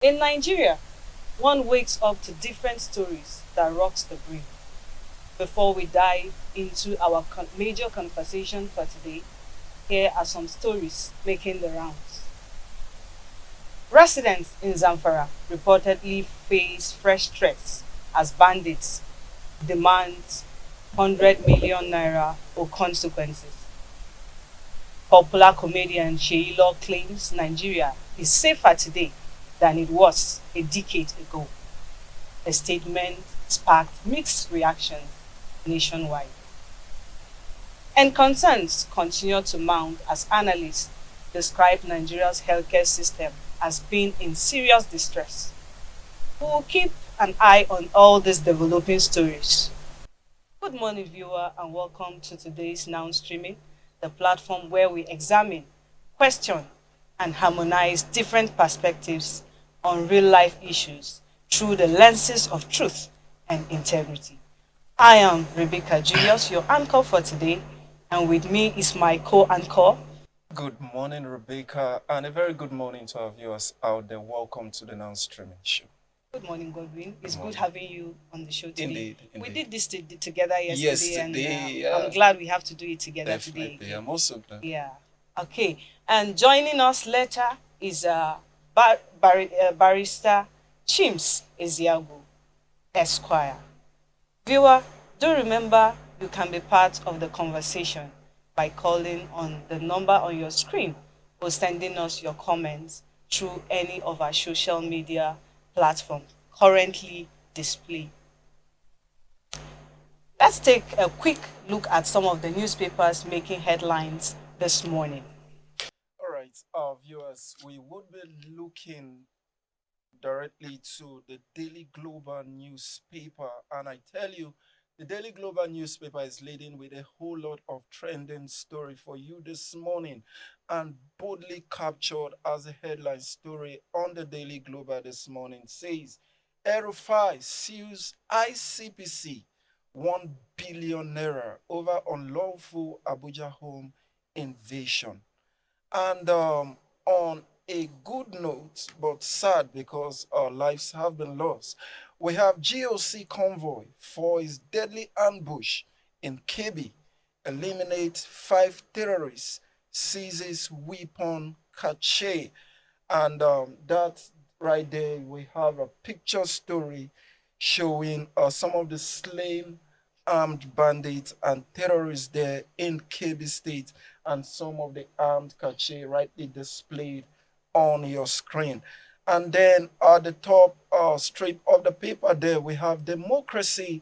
In Nigeria, one wakes up to different stories that rocks the brain. Before we dive into our major conversation for today, here are some stories making the rounds. Residents in Zamfara reportedly face fresh threats as bandits demand 100 million naira or consequences. Popular comedian Sheilo claims Nigeria is safer today than it was a decade ago. The statement sparked mixed reactions nationwide. And concerns continue to mount as analysts describe Nigeria's healthcare system as being in serious distress. We will keep an eye on all these developing stories. Good morning, viewer, and welcome to today's Now Streaming, the platform where we examine, question, and harmonize different perspectives on real life issues through the lenses of truth and integrity. I am Rebecca Julius, your anchor for today, and with me is my co-anchor. Good morning, Rebecca, and a very good morning to our viewers out there. Welcome to the Now Streaming Show. Good morning, Godwin. It's good Morning. having you on the show today. Indeed. We did this together yesterday, and Yesterday, I'm glad we have to do it together today definitely. again. I'm also glad. Yeah. Okay. And joining us later is barrister Chims Eziagu, Esquire. Viewer, do remember you can be part of the conversation by calling on the number on your screen or sending us your comments through any of our social media platforms currently displayed. Let's take a quick look at some of the newspapers making headlines this morning. All right, our viewers, we would be looking directly to the Daily Global newspaper, and I tell you, the Daily Global newspaper is leading with a whole lot of trending story for you this morning and boldly captured as a headline story on the Daily Global this morning says Erufai sues ICPC 1 billion naira over unlawful Abuja home invasion. And on a good note, but sad because our lives have been lost, we have GOC convoy for his deadly ambush in Kebbi, eliminate 5 terrorists, seizes weapon cache. And that right there, we have a picture story showing some of the slain armed bandits and terrorists there in Kebbi State and some of the armed cache rightly displayed on your screen. And then at the top strip of the paper there, we have democracy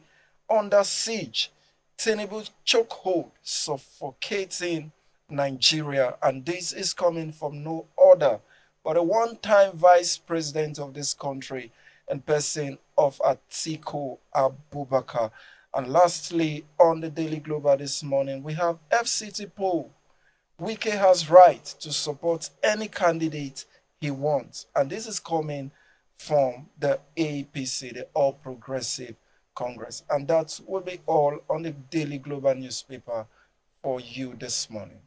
under siege. Tinubu's chokehold suffocating Nigeria. And this is coming from no other but a one-time vice president of this country and person of Atiku Abubakar. And lastly, on the Daily Global this morning, we have FCT poll. Wike has right to support any candidate he wants. And this is coming from the APC, the All Progressive Congress. And that will be all on the Daily Global newspaper for you this morning.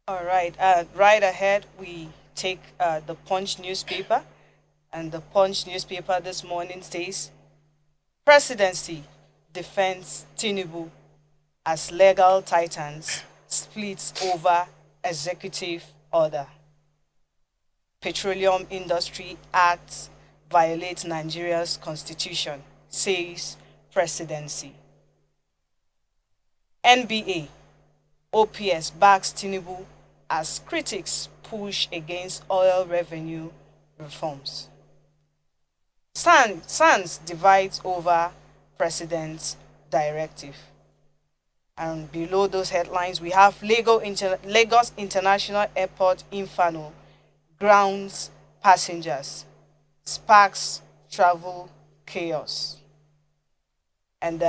All right. Right ahead, we take the Punch newspaper. And the Punch newspaper this morning says, Presidency defends Tinubu as legal titans splits over executive order. Petroleum Industry Act violates Nigeria's constitution, says presidency. NBA, OPS backs Tinubu as critics push against oil revenue reforms. SANS divides over president's directive. And below those headlines, we have Lagos International Airport Inferno grounds passengers, sparks travel chaos. And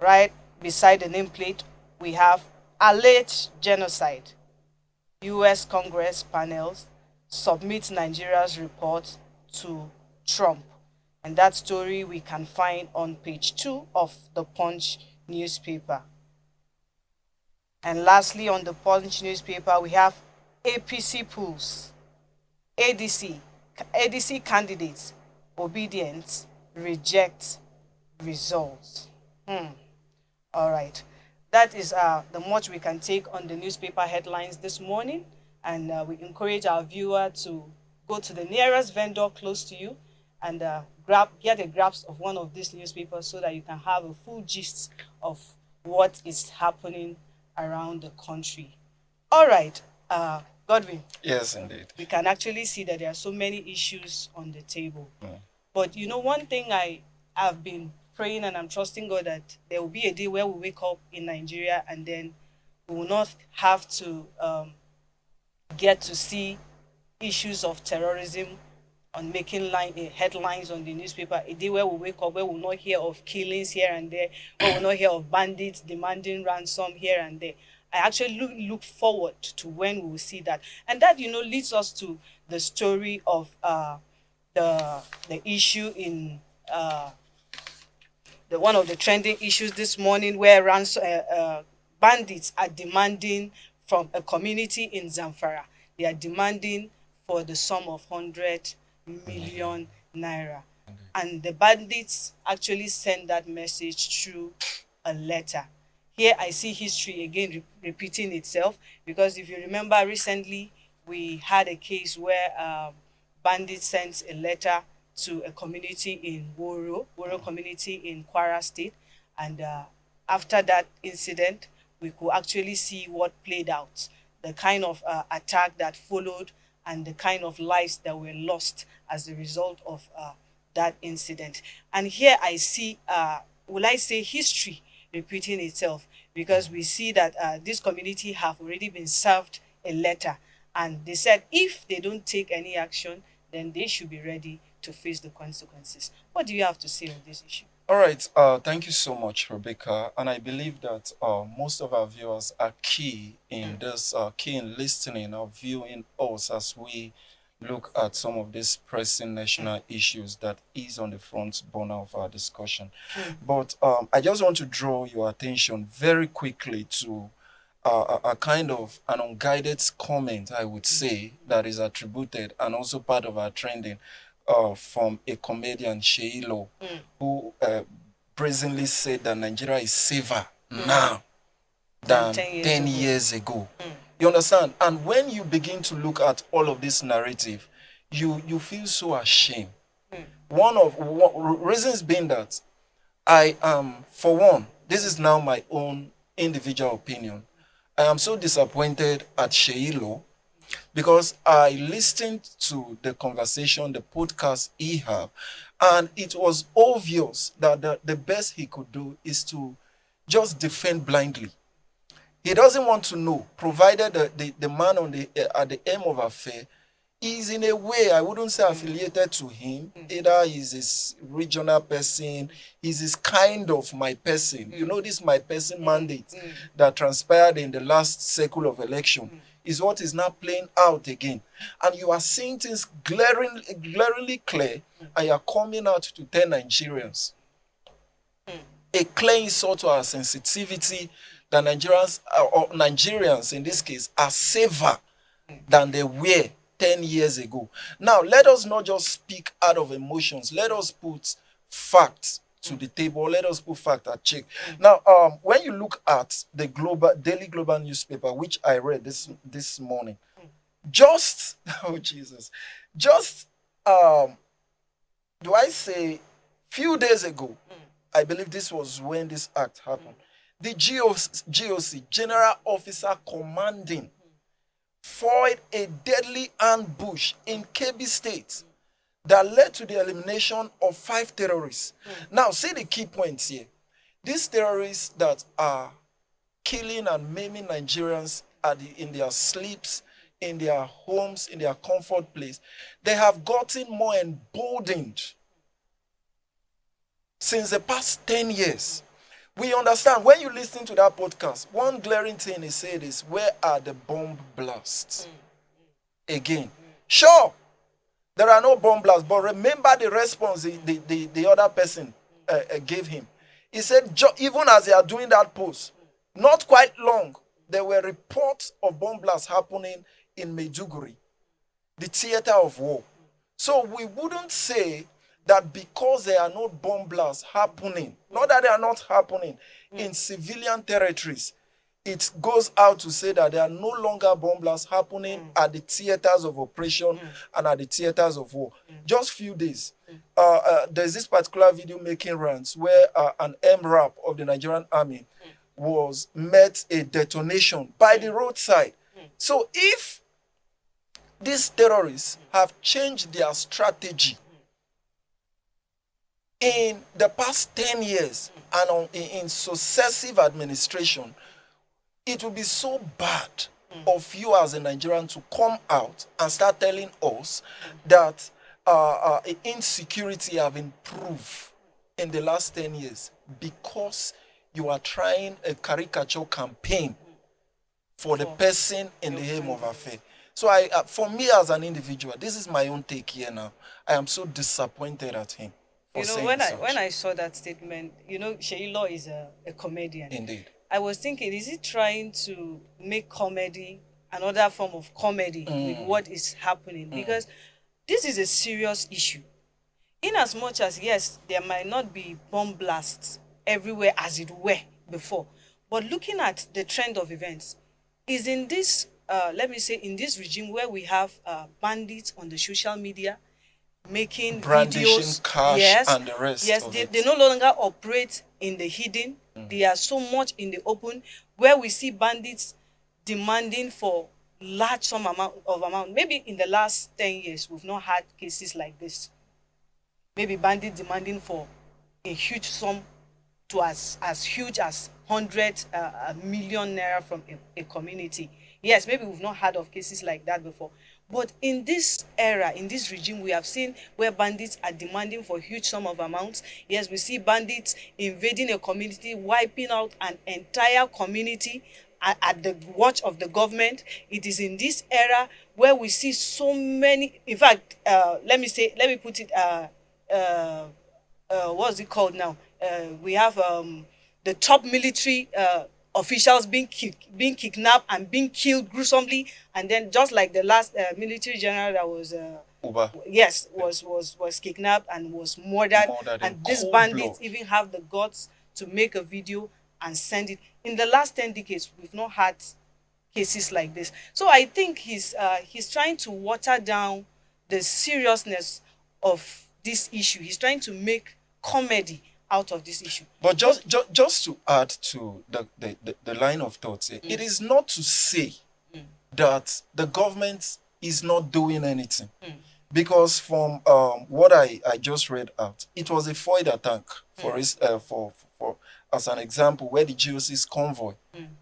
right beside the nameplate, we have alleged genocide. US Congress panels submit Nigeria's report to Trump. And that story we can find on page 2 of the Punch newspaper. And lastly, on the Punch newspaper, we have APC pools. ADC ADC candidates, obedience, reject results. All right. That is the much we can take on the newspaper headlines this morning. And we encourage our viewer to go to the nearest vendor close to you and get a grasp of one of these newspapers so that you can have a full gist of what is happening around the country. All right, Godwin. Yes, indeed. We can actually see that there are so many issues on the table. Mm. But one thing I have been praying and I'm trusting God that there will be a day where we wake up in Nigeria and then we will not have to get to see issues of terrorism on making headlines on the newspaper. A day where we wake up where we will not hear of killings here and there, where we will not hear of bandits demanding ransom here and there. I actually look forward to when we will see that. And that, leads us to the story of the issue in one of the trending issues this morning where bandits are demanding from a community in Zamfara. They are demanding for the sum of 100 million naira. And the bandits actually send that message through a letter. Here I see history again repeating itself, because if you remember recently, we had a case where bandits sent a letter to a community in Woro community in Kwara State. And after that incident, we could actually see what played out, the kind of attack that followed and the kind of lives that were lost as a result of that incident. And here I see, will I say, history repeating itself, because we see that this community have already been served a letter, and they said if they don't take any action, then they should be ready to face the consequences. What do you have to say on this issue? All right. Thank you so much, Rebecca. And I believe that most of our viewers are key in listening or viewing us as we look at some of these pressing national issues that is on the front burner of our discussion. But I just want to draw your attention very quickly to a kind of an unguided comment, I would say, that is attributed and also part of our trending from a comedian, Sheilo, who brazenly said that Nigeria is safer now than 10 years ago. You understand? And when you begin to look at all of this narrative, you feel so ashamed. One reasons being that I am, for one, this is now my own individual opinion. I am so disappointed at Sheilo because I listened to the conversation, the podcast he had, and it was obvious that the best he could do is to just defend blindly. He doesn't want to know, provided the man at the aim of affair is in a way, I wouldn't say affiliated to him. Either he's his regional person, he's his kind of my person. You know, this my person mandate that transpired in the last cycle of election is what is now playing out again. And you are seeing things glaringly clear, and you are coming out to tell Nigerians a clear insult to our sensitivity that Nigerians in this case are safer than they were 10 years ago. Now, let us not just speak out of emotions. Let us put facts to the table. Let us put fact at check. Now, when you look at the daily global newspaper, which I read this morning, just do I say few days ago, I believe this was when this act happened, the GOC, General Officer Commanding, foiled a deadly ambush in Kebbi State that led to the elimination of 5 terrorists. Now, see the key points here. These terrorists that are killing and maiming Nigerians in their sleeps, in their homes, in their comfort place, they have gotten more emboldened since the past 10 years. We understand, when you listen to that podcast, one glaring thing he said is, where are the bomb blasts? Again. Sure, there are no bomb blasts, but remember the response the other person gave him. He said, even as they are doing that post, not quite long, there were reports of bomb blasts happening in Maiduguri, the theater of war. So we wouldn't say that because there are no bomb blasts happening, not that they are not happening in civilian territories, it goes out to say that there are no longer bomb blasts happening at the theaters of operation and at the theaters of war. Just few days, there's this particular video making rounds where an MRAP of the Nigerian army was met a detonation by the roadside. So if these terrorists have changed their strategy in the past 10 years and in successive administration, it will be so bad of you as a Nigerian to come out and start telling us that insecurity have improved in the last 10 years because you are trying a caricature campaign for the person in the aim of affair. So for me as an individual, this is my own take here now. I am so disappointed at him. When I saw that statement, Sheilo is a comedian. Indeed. I was thinking, is he trying to make comedy another form of comedy with what is happening? Because this is a serious issue. In as much as, yes, there might not be bomb blasts everywhere as it were before, but looking at the trend of events, is in this, let me say, in this regime where we have bandits on the social media, making brandishing videos, cash, yes, and the rest yes, of they no longer operate in the hidden. They are so much in the open, where we see bandits demanding for large sum amount. Maybe in the last 10 years, we've not had cases like this. Maybe bandits demanding for a huge sum to as huge as 100 million naira from a community. Yes, maybe we've not heard of cases like that before. But in this era, in this regime, we have seen where bandits are demanding for huge sum of amounts. Yes, we see bandits invading a community, wiping out an entire community at the watch of the government. It is in this era where we see so many, in fact, let me put it, what's it called now? We have the top military officials being kidnapped and being killed gruesomely, and then just like the last military general that was was kidnapped and was murdered and these bandits even have the guts to make a video and send it. In the last 10 decades, we've not had cases like this. So I think he's trying to water down the seriousness of this issue. He's trying to make comedy out of this issue. But just to add to the line of thoughts here, it is not to say that the government is not doing anything. Because from what I just read out, it was a foiled attack for as an example, where the GOC's convoy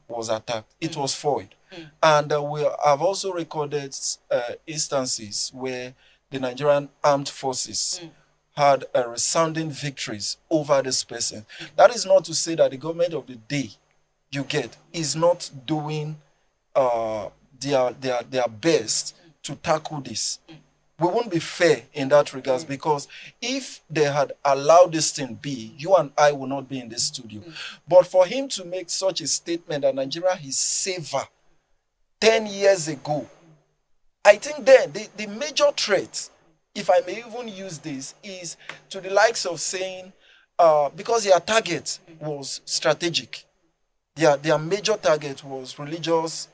was attacked. It was foiled. And we have also recorded instances where the Nigerian armed forces had resounding victories over this person. That is not to say that the government of the day is not doing their best to tackle this. We won't be fair in that regards, because if they had allowed this thing be, you and I will not be in this studio. But for him to make such a statement that Nigeria is safer 10 years ago, I think then the major threat, if I may even use this, is to the likes of saying, because their target was strategic. Their major target was religious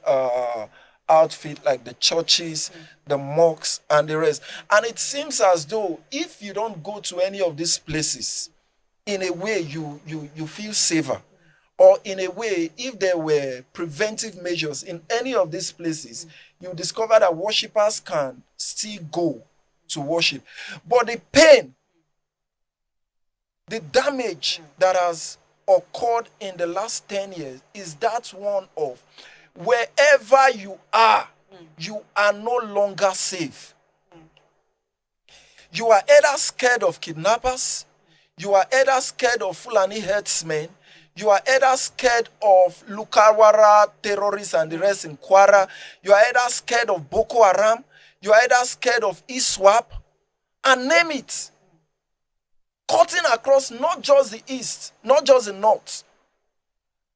outfit like the churches, the mosques, and the rest. And it seems as though if you don't go to any of these places, in a way you feel safer. Or in a way, if there were preventive measures in any of these places, you discover that worshippers can still go to worship. But the pain, the damage that has occurred in the last 10 years is that one of wherever you are no longer safe. You are either scared of kidnappers, you are either scared of Fulani herdsmen, you are either scared of Lukawara terrorists and the rest in Kwara, you are either scared of Boko Haram, you are either scared of ISWAP, and name it. Cutting across not just the east, not just the north,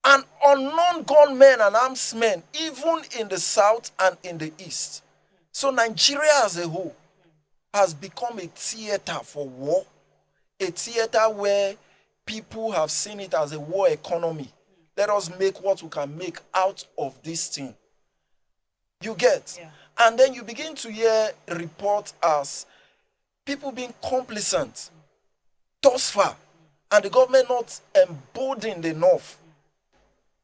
and unknown gunmen and armsmen, even in the south and in the east. So Nigeria as a whole has become a theater for war, a theater where people have seen it as a war economy. Let us make what we can make out of this thing. You get? Yeah. And then you begin to hear reports as people being complacent thus far, and the government not emboldened enough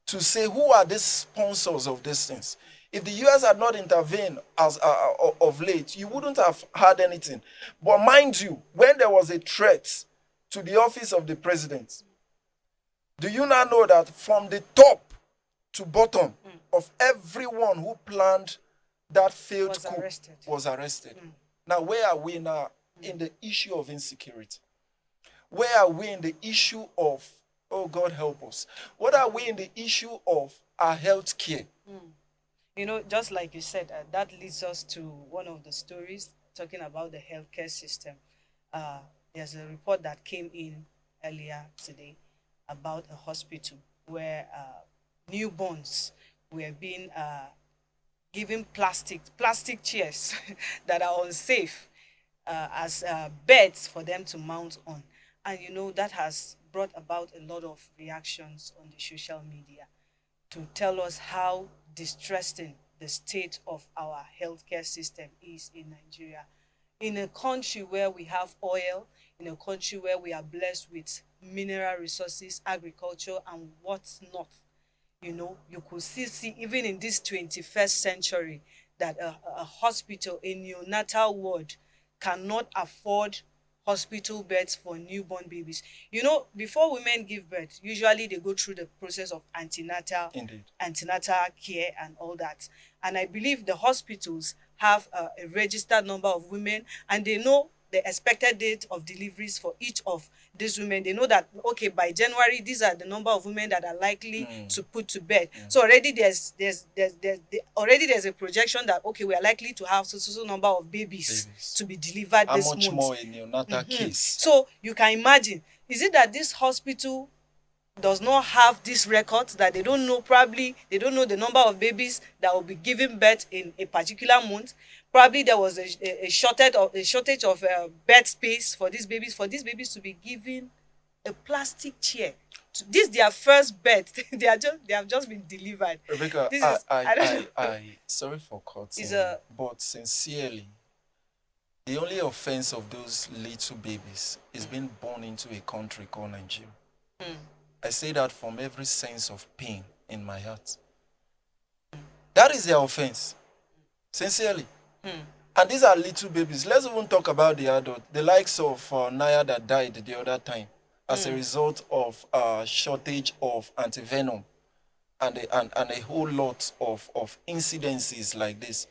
to say who are the sponsors of these things. If the US had not intervened as of late, you wouldn't have had anything. But mind you, when there was a threat to the office of the president, do you not know that from the top to bottom of everyone who planned that failed coup was arrested? Now, where are we now in the issue of insecurity? Where are we in the issue of, oh God help us, what are we in the issue of our health care? You know, just like you said, that leads us to one of the stories talking about the healthcare system. There's a report that came in earlier today about a hospital where newborns were being given plastic chairs that are unsafe as beds for them to mount on. And you know, that has brought about a lot of reactions on the social media to tell us how distressing the state of our healthcare system is in Nigeria. In a country where we have oil, in a country where we are blessed with mineral resources, agriculture, and what's not, you know, you could still see, even in this 21st century, that a hospital, a neonatal ward, cannot afford hospital beds for newborn babies. You know, before women give birth, usually they go through the process of antenatal care and all that. And I believe the hospitals have a registered number of women, and they know the expected date of deliveries for each of these women. They know that, okay, by January, these are the number of women that are likely to put to bed. So already there's a projection that, okay, we are likely to have so number of babies to be delivered How this much month. more a neonatal case? So you can imagine, is it that this hospital does not have these records, that they don't know, probably they don't know the number of babies that will be given birth in a particular month? Probably there was a shortage of bed space for these babies to be given a plastic chair. This their first birth. They have just been delivered. Rebecca, This is I don't know. I sorry for cutting, but sincerely, the only offense of those little babies is being born into a country called Nigeria. I say that from every sense of pain in my heart. That is their offense. Sincerely. And these are little babies. Let's even talk about the adult. The likes of Naya that died the other time as a result of shortage of antivenom and a whole lot of incidences like this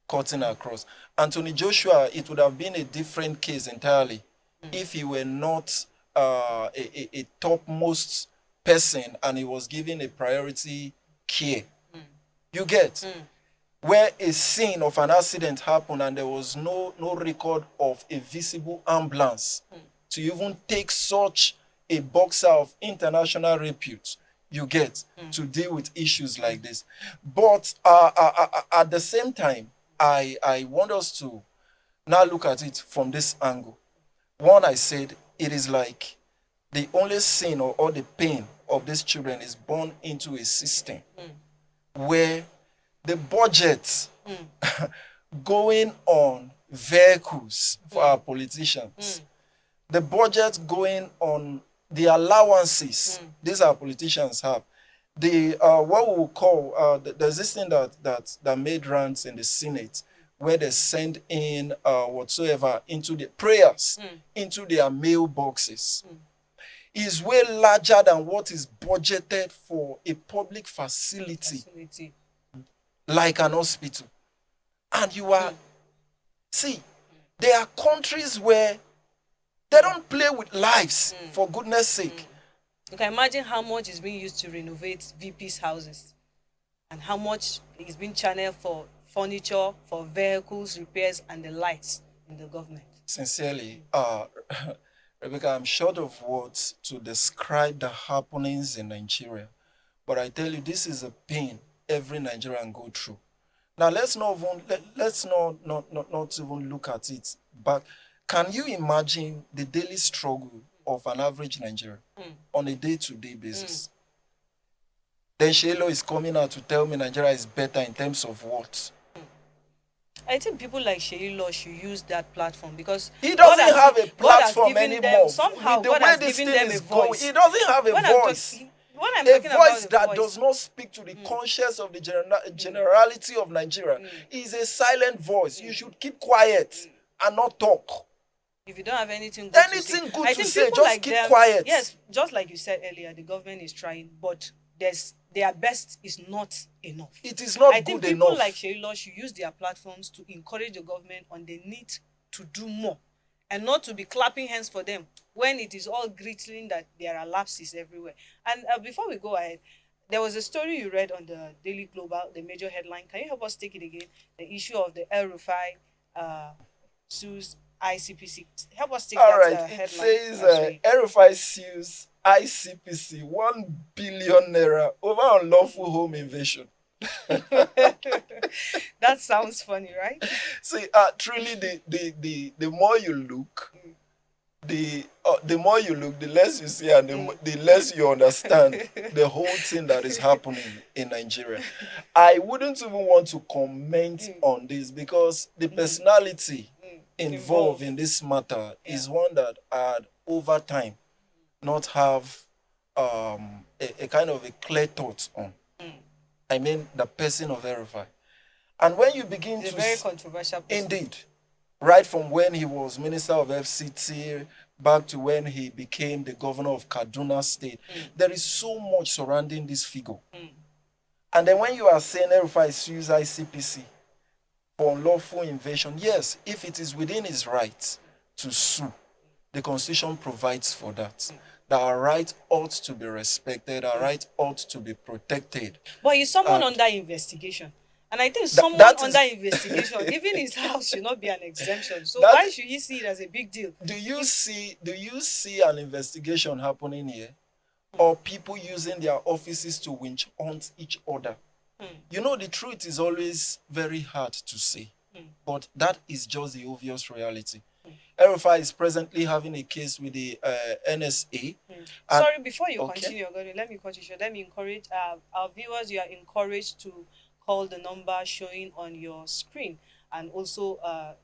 cutting across. Anthony Joshua, it would have been a different case entirely if he were not a topmost person and he was given a priority care. You get? Where a scene of an accident happened and there was no record of a visible ambulance to even take such a boxer of international repute, you get, to deal with issues like this. But at the same time, I want us to now look at it from this angle. One, I said, it is like the only sin or the pain of these children is born into a system where the budget going on vehicles for our politicians, the budget going on the allowances these our politicians have, the what we will call there's this thing that made rounds in the Senate where they send in whatsoever into the prayers into their mailboxes is way larger than what is budgeted for a public facility like an hospital. And you are see, there are countries where they don't play with lives, for goodness sake. You can imagine how much is being used to renovate VP's houses and how much is being channeled for furniture, for vehicles, repairs, and the lights in the government. Sincerely, Rebecca, I'm short of words to describe the happenings in Nigeria. But I tell you, this is a pain every Nigerian go through. Now let's not even let's not even look at it. But can you imagine the daily struggle of an average Nigerian on a day-to-day basis? Then Shelo is coming out to tell me Nigeria is better in terms of what? I think people like Sheyi Law should use that platform because He doesn't have a God has platform given them anymore. somehow. With the God way has this given thing them a is going, voice. he doesn't have a voice. When I'm A talking about voice a that voice, does not speak to the conscience of the generality of Nigeria is a silent voice. You should keep quiet and not talk. if you don't have anything good to say, Anything good I to think say, people just like keep them. quiet. Yes, just like you said earlier, the government is trying, but their best is not enough. It is not I good think people enough. like Sheyi Law should use their platforms to encourage the government on the need to do more, and not to be clapping hands for them when it is all glittering that there are lapses everywhere. And before we go ahead, there was a story you read on the Daily Global, the major headline. Can you help us take it again? The issue of the El Rufai sues ICPC. Help us take All that right, it headline. says RFI sues ICPC 1 billion naira over unlawful home invasion. That sounds funny, right? See, truly, the more you look, the more you look, the less you see, and the less you understand the whole thing that is happening in Nigeria. I wouldn't even want to comment on this because the personality involved in this matter is one that had over time not have a kind of a clear thought on. I mean, the person of Erifai. And when you begin He's to a very controversial person. Indeed, right from when he was Minister of FCT back to when he became the governor of Kaduna State, there is so much surrounding this figure. And then when you are saying Erifai sues ICPC for unlawful invasion, yes, if it is within his rights to sue, the Constitution provides for that. That our right ought to be respected, our right ought to be protected. But he's someone under investigation. And I think someone under investigation, even his house should not be an exemption. So why should he see it as a big deal? Do you see an investigation happening here? Or people using their offices to winch hunt each other? You know, the truth is always very hard to say. But that is just the obvious reality. Erifai is presently having a case with the NSA. Sorry, before you continue, let me cut you short. Let me encourage our viewers. You are encouraged to call the number showing on your screen, and also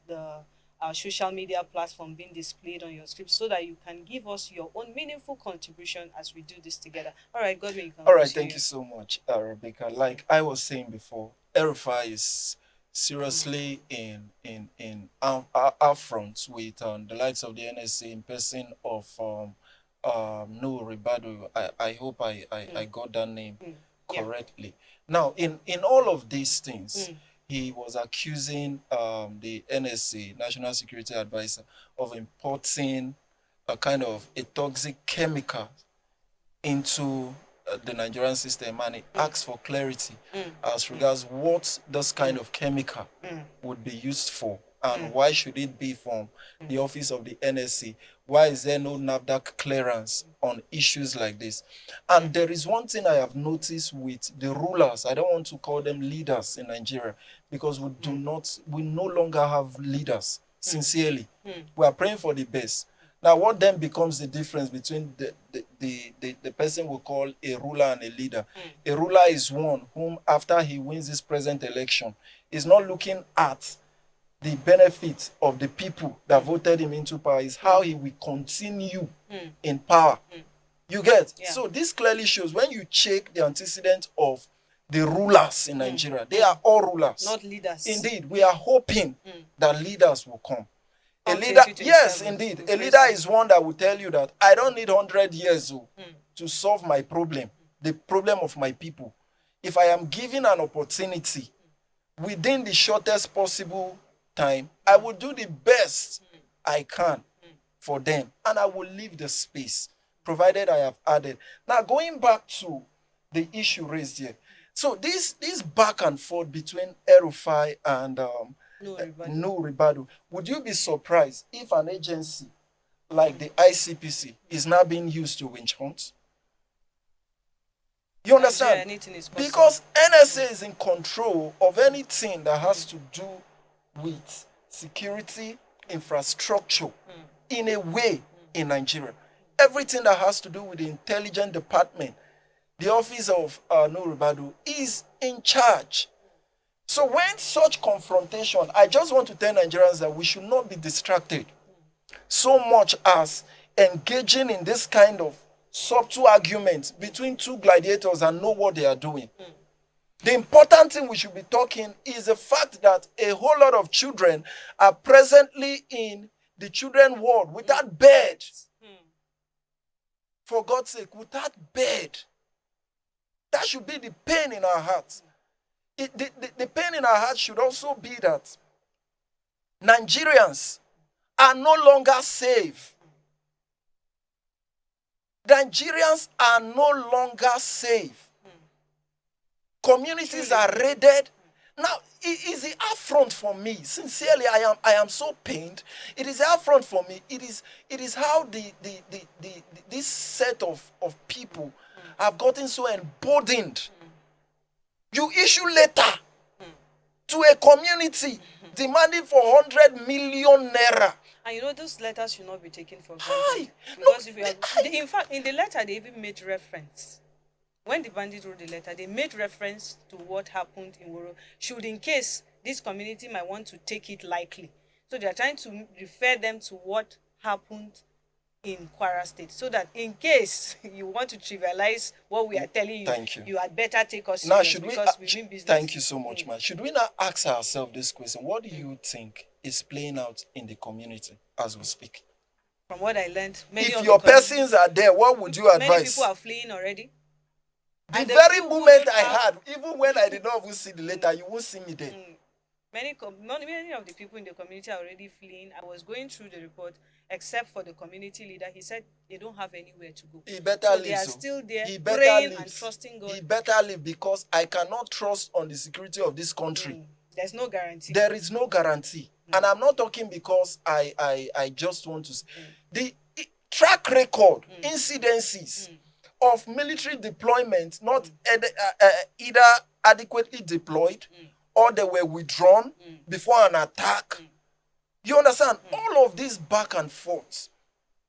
the social media platform being displayed on your screen, so that you can give us your own meaningful contribution as we do this together. All right, Godwin, you can All right, thank you so much, Rebecca. Like I was saying before, Erifai is seriously in our front with the likes of the NSA in person of no Ribado. I hope I got that name correctly. Now, in all of these things, he was accusing the NSA, National Security Advisor, of importing a kind of a toxic chemical into the Nigerian system, and it asks for clarity as regards what this kind of chemical would be used for, and why should it be from the office of the NSC? Why is there no NAFDAC clearance on issues like this? And there is one thing I have noticed with the rulers. I don't want to call them leaders in Nigeria because we no longer have leaders, sincerely. We are praying for the best. Now, what then becomes the difference between the person we call a ruler and a leader? A ruler is one whom, after he wins this present election, is not looking at the benefit of the people that voted him into power. Is how he will continue in power. You get? Yeah. So this clearly shows when you check the antecedent of the rulers in Nigeria, they are all rulers. Not leaders. Indeed, we are hoping that leaders will come. A leader, yes, indeed. A leader is one that will tell you that I don't need 100 years to solve my problem, the problem of my people. If I am given an opportunity within the shortest possible time, I will do the best I can for them, and I will leave the space, provided I have added. Now, going back to the issue raised here. So this back and forth between Erufai and no Ribadu. Would you be surprised if an agency like the ICPC is now being used to winch hunt? You understand? Nigeria, anything is possible. Because NSA is in control of anything that has to do with security infrastructure in a way in Nigeria. Everything that has to do with the intelligence department, the office of Nuribadu is in charge. So when such confrontation, I just want to tell Nigerians that we should not be distracted so much as engaging in this kind of subtle argument between two gladiators and know what they are doing. The important thing we should be talking is the fact that a whole lot of children are presently in the children ward without bed. For God's sake, without bed. That should be the pain in our hearts. The pain in our hearts should also be that Nigerians are no longer safe. Nigerians are no longer safe. Communities are raided. Now, it is the affront for me. Sincerely, I am so pained. It is the affront for me. It is how this set of people have gotten so emboldened. You issue letter to a community demanding for 100 million naira. And you know, those letters should not be taken for granted. Because if you have, in fact, in the letter, they even made reference. When the bandit wrote the letter, they made reference to what happened in Woro. Should, in case this community might want to take it lightly. So they are trying to refer them to what happened in Kwara State, so that in case you want to trivialize what we are telling you, you had better take us now, serious, should because we, we mean business. Thank you so much, man. Should we not ask ourselves this question? What do you think is playing out in the community as we speak? From what I learned, if your persons are there, what would you advise? Many people are fleeing already. The very moment I had, even when I did not even see the letter, you won't see me there. Many of the people in the community are already fleeing. I was going through the report, except for the community leader. He said they don't have anywhere to go. He better so leave. They are still there, he praying and trusting God. He better leave, because I cannot trust on the security of this country. There's no guarantee. There is no guarantee. And I'm not talking because I just want to say. The track record, incidences of military deployment, not either adequately deployed or they were withdrawn before an attack. You understand? All of this back and forth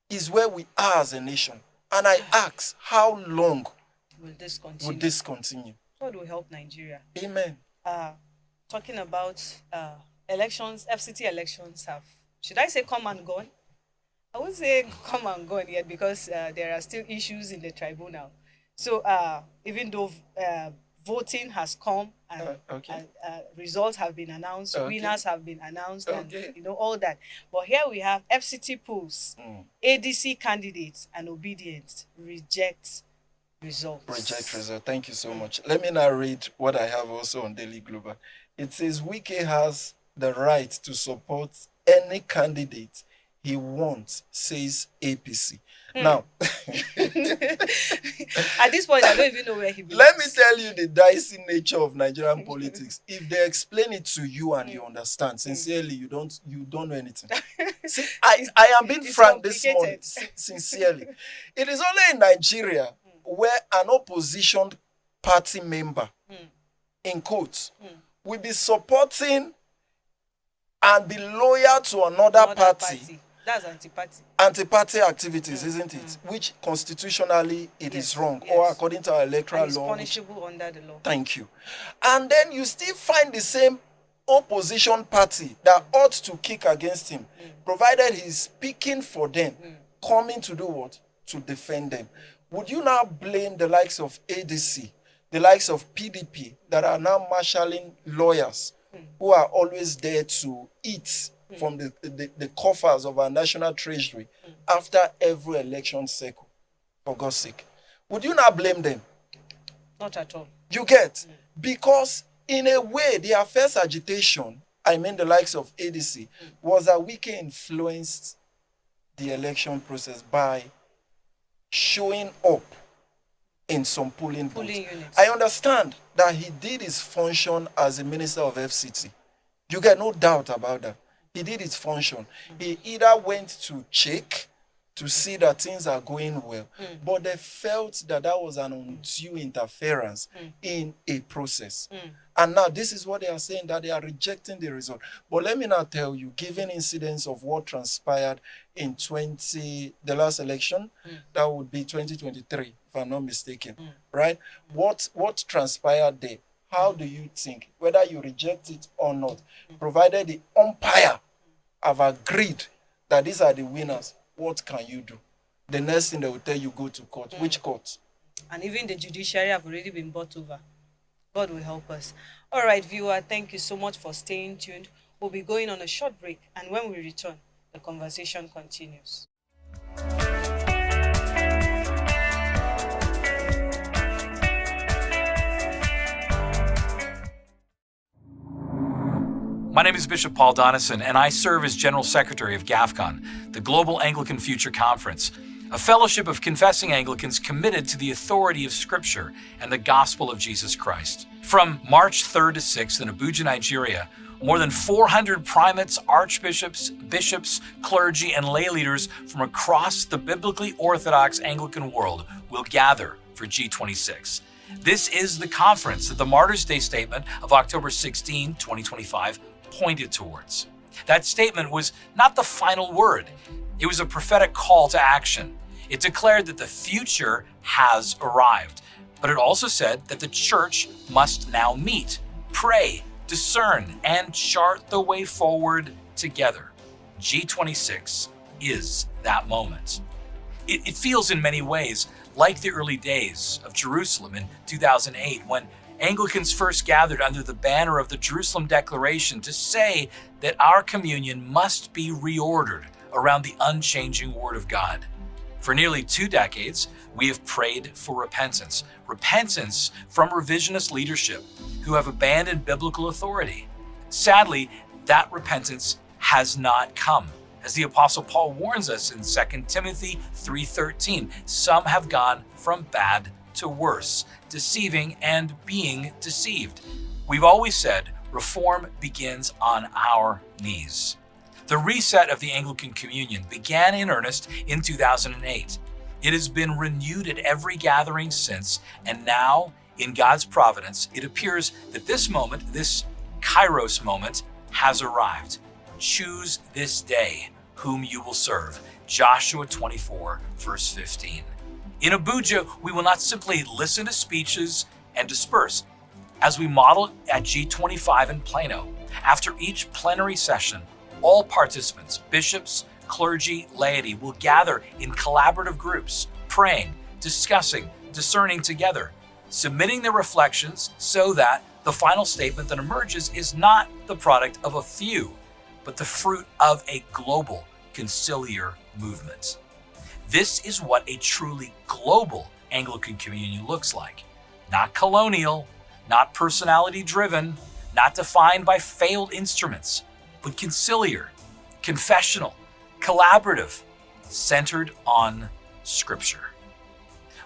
is where we are as a nation. And I ask, how long will this continue? God will help Nigeria. Amen. Talking about elections, FCT elections have, should I say, come and gone? I would say come and gone yet, because there are still issues in the tribunal. So even though voting has come and results have been announced, winners have been announced, and all that. But here we have FCT polls, ADC candidates and obedient reject results. Reject result. Thank you so much. Let me now read what I have also on Daily Global. It says Wike has the right to support any candidate he wants, says APC. Now, at this point, I don't even know where he belongs. Let me tell you the dicey nature of Nigerian politics. If they explain it to you and you understand, sincerely, you don't know anything. See, I am being frank this morning, sincerely. It is only in Nigeria where an opposition party member, in quotes, will be supporting and be loyal to another party. That's anti-party. Anti-party activities, isn't it? Which constitutionally it is wrong, or according to our electoral law. It's punishable under the law. Thank you. And then you still find the same opposition party that ought to kick against him, provided he's speaking for them, coming to do what? To defend them. Would you now blame the likes of ADC, the likes of PDP, that are now marshalling lawyers who are always there to eat from the coffers of our national treasury after every election cycle, for God's sake? Would you not blame them? Not at all. You get? Because in a way, their first agitation, I mean the likes of ADC, was that Wike influenced the election process by showing up in some polling units. I understand that he did his function as a minister of FCT. You get no doubt about that. He did his function. He either went to check to see that things are going well. Mm. But they felt that that was an undue interference Mm. in a process. Mm. And now this is what they are saying, that they are rejecting the result. But let me now tell you, given incidents of what transpired in the last election, that would be 2023, if I'm not mistaken, right? What transpired there? How do you think, whether you reject it or not, provided the umpire have agreed that these are the winners, what can you do? The next thing they will tell you, go to court. Which court? And even the judiciary have already been bought over. God will help us. All right, viewer, thank you so much for staying tuned. We'll be going on a short break, and when we return, the conversation continues. My name is Bishop Paul Donison, and I serve as General Secretary of GAFCON, the Global Anglican Future Conference, a fellowship of confessing Anglicans committed to the authority of Scripture and the gospel of Jesus Christ. From March 3rd to 6th in Abuja, Nigeria, more than 400 primates, archbishops, bishops, clergy, and lay leaders from across the biblically orthodox Anglican world will gather for G26. This is the conference that the Martyrs' Day statement of October 16, 2025, pointed towards. That statement was not the final word. It was a prophetic call to action. It declared that the future has arrived, but it also said that the church must now meet, pray, discern, and chart the way forward together. G26 is that moment. It feels in many ways like the early days of Jerusalem in 2008, when Anglicans first gathered under the banner of the Jerusalem Declaration to say that our communion must be reordered around the unchanging Word of God. For nearly 2 decades, we have prayed for repentance. Repentance from revisionist leadership who have abandoned biblical authority. Sadly, that repentance has not come. As the Apostle Paul warns us in 2 Timothy 3:13, some have gone from bad to worse, deceiving and being deceived. We've always said reform begins on our knees. The reset of the Anglican Communion began in earnest in 2008. It has been renewed at every gathering since, and now, in God's providence, it appears that this moment, this Kairos moment, has arrived. Choose this day whom you will serve. Joshua 24, verse 15. In Abuja, we will not simply listen to speeches and disperse. As we model at G25 in Plano, after each plenary session, all participants, bishops, clergy, laity, will gather in collaborative groups, praying, discussing, discerning together, submitting their reflections so that the final statement that emerges is not the product of a few, but the fruit of a global conciliar movement. This is what a truly global Anglican communion looks like. Not colonial, not personality-driven, not defined by failed instruments, but conciliar, confessional, collaborative, centered on Scripture.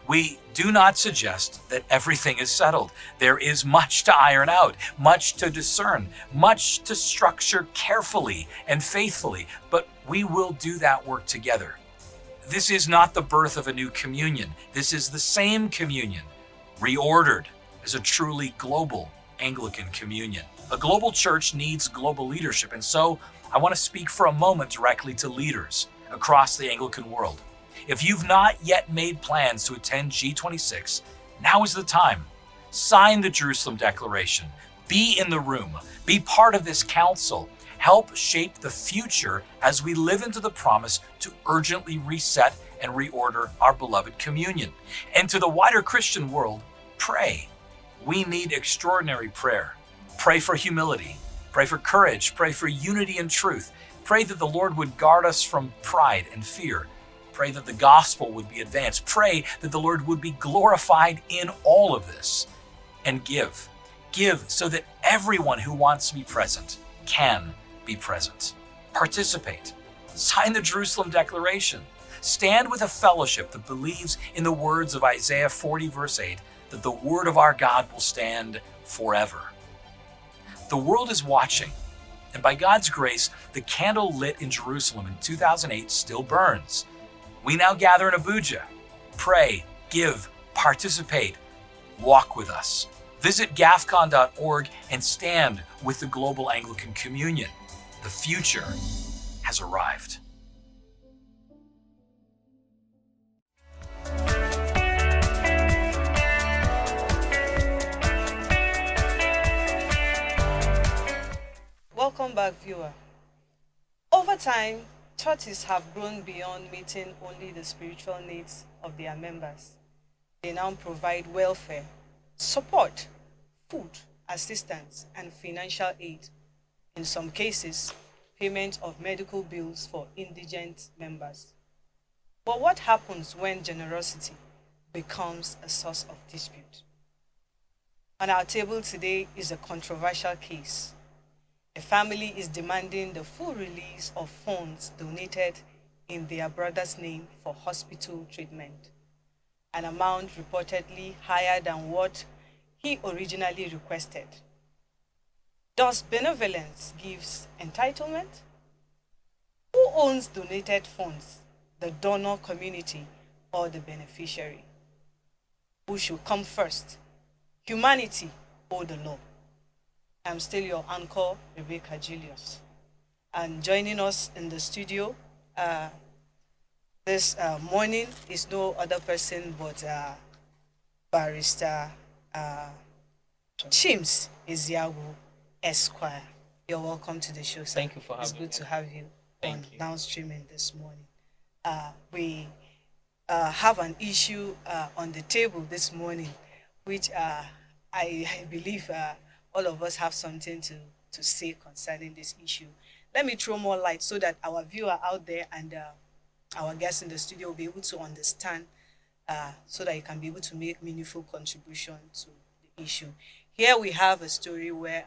We do not suggest that everything is settled. There is much to iron out, much to discern, much to structure carefully and faithfully, but we will do that work together. This is not the birth of a new communion. This is the same communion, reordered as a truly global Anglican communion. A global church needs global leadership, and so I want to speak for a moment directly to leaders across the Anglican world. If you've not yet made plans to attend G26, now is the time. Sign the Jerusalem Declaration. Be in the room. Be part of this council. Help shape the future as we live into the promise to urgently reset and reorder our beloved communion. And to the wider Christian world, pray. We need extraordinary prayer. Pray for humility. Pray for courage. Pray for unity and truth. Pray that the Lord would guard us from pride and fear. Pray that the gospel would be advanced. Pray that the Lord would be glorified in all of this. And give. Give so that everyone who wants to be present can be present. Participate. Sign the Jerusalem Declaration. Stand with a fellowship that believes in the words of Isaiah 40, verse 8, that the word of our God will stand forever. The world is watching, and by God's grace, the candle lit in Jerusalem in 2008 still burns. We now gather in Abuja. Pray, give, participate, walk with us. Visit gafcon.org and stand with the Global Anglican Communion. The future has arrived. Welcome back, viewer. Over time, churches have grown beyond meeting only the spiritual needs of their members. They now provide welfare, support, food, assistance, and financial aid. In some cases, payment of medical bills for indigent members. But what happens when generosity becomes a source of dispute? On our table today is a controversial case. A family is demanding the full release of funds donated in their brother's name for hospital treatment, an amount reportedly higher than what he originally requested. Does benevolence give entitlement? Who owns donated funds, the donor community or the beneficiary? Who should come first, humanity or the law? I'm still your anchor, Rebecca Julius. And joining us in the studio this morning is no other person but Barrister Chims Eziagu Esquire. You're welcome to the show, sir. Thank you for having me. It's good to have you on Downstreaming this morning. We have an issue on the table this morning, which I believe all of us have something to say concerning this issue. Let me throw more light so that our viewer out there and our guests in the studio will be able to understand, so that you can be able to make meaningful contribution to the issue. Here we have a story where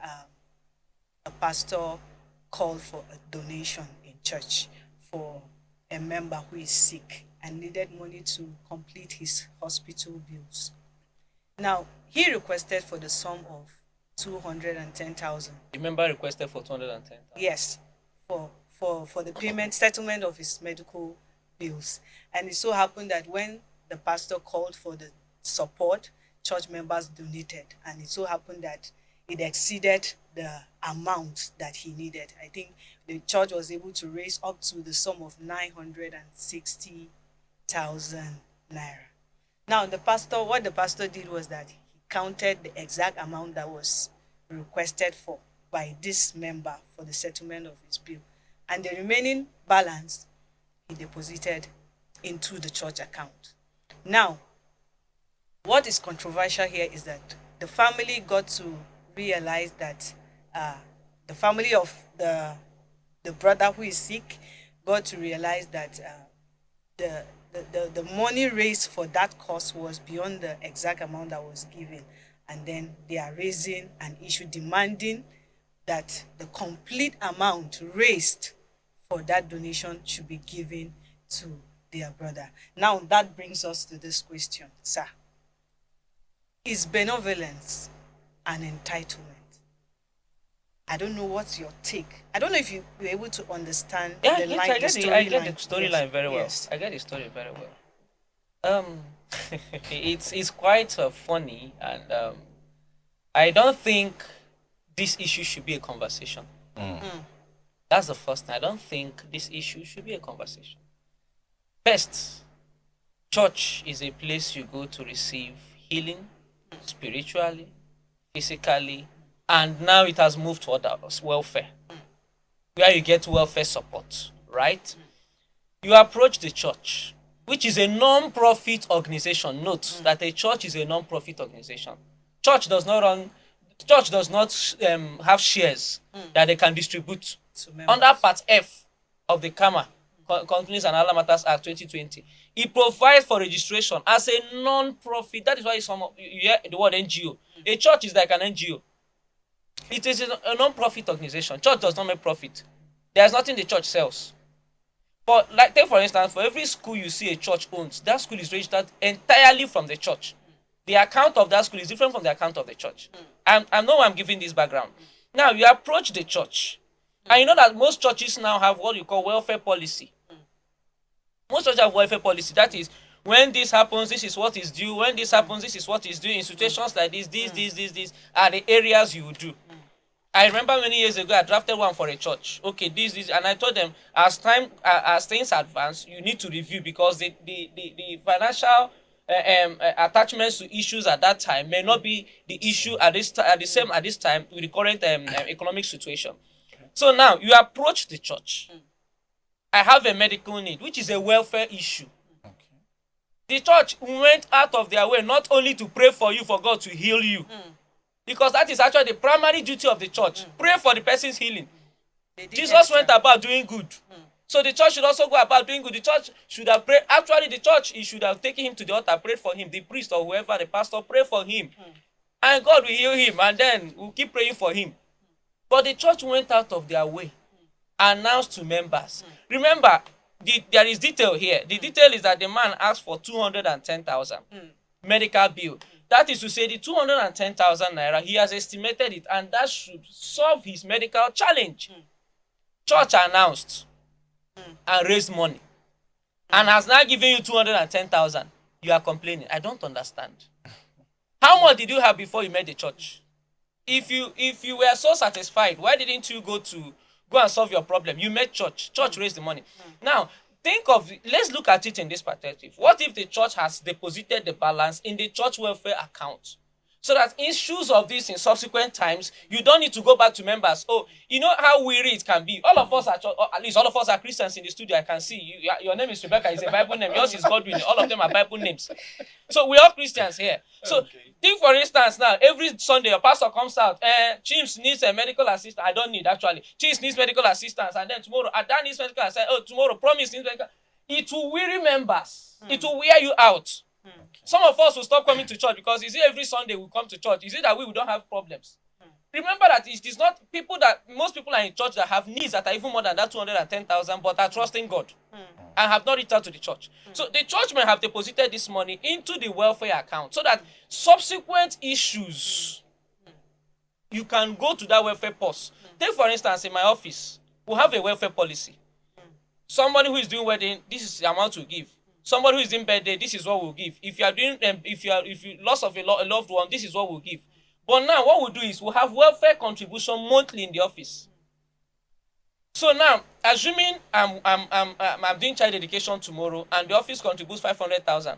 a pastor called for a donation in church for a member who is sick and needed money to complete his hospital bills. Now, he requested for the sum of 210,000. The member requested for 210,000. Yes, for the payment settlement of his medical bills. And it so happened that when the pastor called for the support, church members donated, and it so happened that it exceeded the amount that he needed. I think the church was able to raise up to the sum of 960,000 naira. Now, what the pastor did was that he counted the exact amount that was requested for by this member for the settlement of his bill, and the remaining balance he deposited into the church account. Now, what is controversial here is that the family got to realize that the family of the brother who is sick got to realize that the money raised for that cause was beyond the exact amount that was given, and then they are raising an issue demanding that the complete amount raised for that donation should be given to their brother. Now that brings us to this question, sir. Is benevolence an entitlement? I don't know what's your take. I don't know if you were able to understand Yeah, the yes, line, I get the storyline Yes, very well. yes. I get the story very well. It's quite funny, and I don't think this issue should be a conversation. That's the first thing. I don't think this issue should be a conversation. First, church is a place you go to receive healing, spiritually, physically, and now it has moved to others, welfare, where you get welfare support, right? You approach the church, which is a non-profit organization. Note that a church is a non-profit organization. Church does not have shares that they can distribute. Under Part F of the CAMA, Companies and Other Matters Act 2020, it provides for registration as a non-profit. That is why you hear the word NGO. A church is like an NGO. It is a non-profit organization. Church does not make profit. There's nothing the church sells. But take for instance, for every school you see a church owns, that school is registered entirely from the church. The account of that school is different from the account of the church. I know I'm giving this background. Now, you approach the church, and you know that most churches now have what you call welfare policy. Most churches have welfare policy. That is, when this happens, this is what is due. When this happens, this is what is due. In situations like this are the areas you do. I remember many years ago, I drafted one for a church. Okay, this, and I told them, as things advance, you need to review, because the financial attachments to issues at that time may not be the issue at this time with the current economic situation. So now you approach the church. I have a medical need, which is a welfare issue. The church went out of their way not only to pray for you, for God to heal you, because that is actually the primary duty of the church. Pray for the person's healing. Jesus went about doing good. So the church should also go about doing good. The church should have prayed. Actually, the church, he should have taken him to the altar, prayed for him. The priest or whoever, the pastor, pray for him. And God will heal him, and then we'll keep praying for him. But the church went out of their way, announced to members. Remember, there is detail here. The detail is that the man asked for 210,000 medical bill. That is to say, the 210,000 naira, he has estimated it, and that should solve his medical challenge. Church announced and raised money, and has now given you 210,000. You are complaining. I don't understand. How much did you have before you met the church? If you were so satisfied, why didn't you go and solve your problem? You met church. Church raised the money. Now, let's look at it in this perspective. What if the church has deposited the balance in the church welfare account, so that issues of this in subsequent times, you don't need to go back to members? Oh, you know how weary it can be. All of us are, or at least all of us are Christians in the studio. I can see your name is Rebecca, is a Bible name. Yours is Godwin. All of them are Bible names. So we are Christians here. So think, for instance, now every Sunday your pastor comes out. Chims needs a medical assistant. I don't need, actually. Chims needs medical assistance, and then tomorrow Adan needs medical assistance. Oh, tomorrow Promise needs medical. It will weary members. It will wear you out. Some of us will stop coming to church, because is it every Sunday we come to church? Is it that we don't have problems? Remember that it is not most people are in church that have needs that are even more than that 210,000, but are trusting God and have not reached out to the church. So the church may have deposited this money into the welfare account, so that subsequent issues, you can go to that welfare post. Take, for instance, in my office, we have a welfare policy. Somebody who is doing wedding, this is the amount to give. Somebody who is in birthday, this is what we'll give. If you are doing, if you loss of a loved one, this is what we'll give. But now what we'll do is we'll have welfare contribution monthly in the office. So now, assuming I'm doing child education tomorrow, and the office contributes 500,000,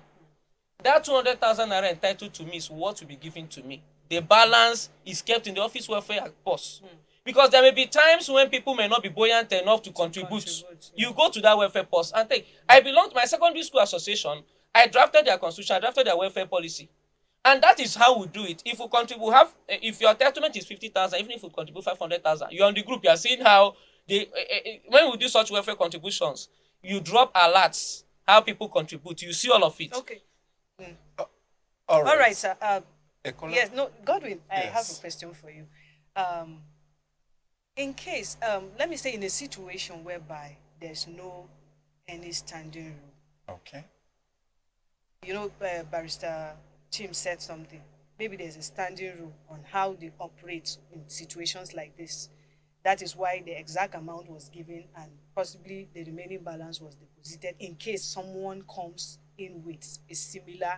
that 200,000 naira entitled to me is what will be given to me. The balance is kept in the office welfare post. Because there may be times when people may not be buoyant enough to contribute. You go to that welfare post and take. I belong to my secondary school association. I drafted their constitution, I drafted their welfare policy. And that is how we do it. If we contribute, if your entitlement is 50,000, even if we contribute 500,000, you're on the group, you're seeing how when we do such welfare contributions, you drop alerts, how people contribute. You see all of it. Okay. All right, sir. Yes, no, Godwin, I have a question for you. In case, let me say, in a situation whereby there's no any standing rule. Okay. You know, Barrister Chim said something. Maybe there's a standing rule on how they operate in situations like this. That is why the exact amount was given, and possibly the remaining balance was deposited in case someone comes in with a similar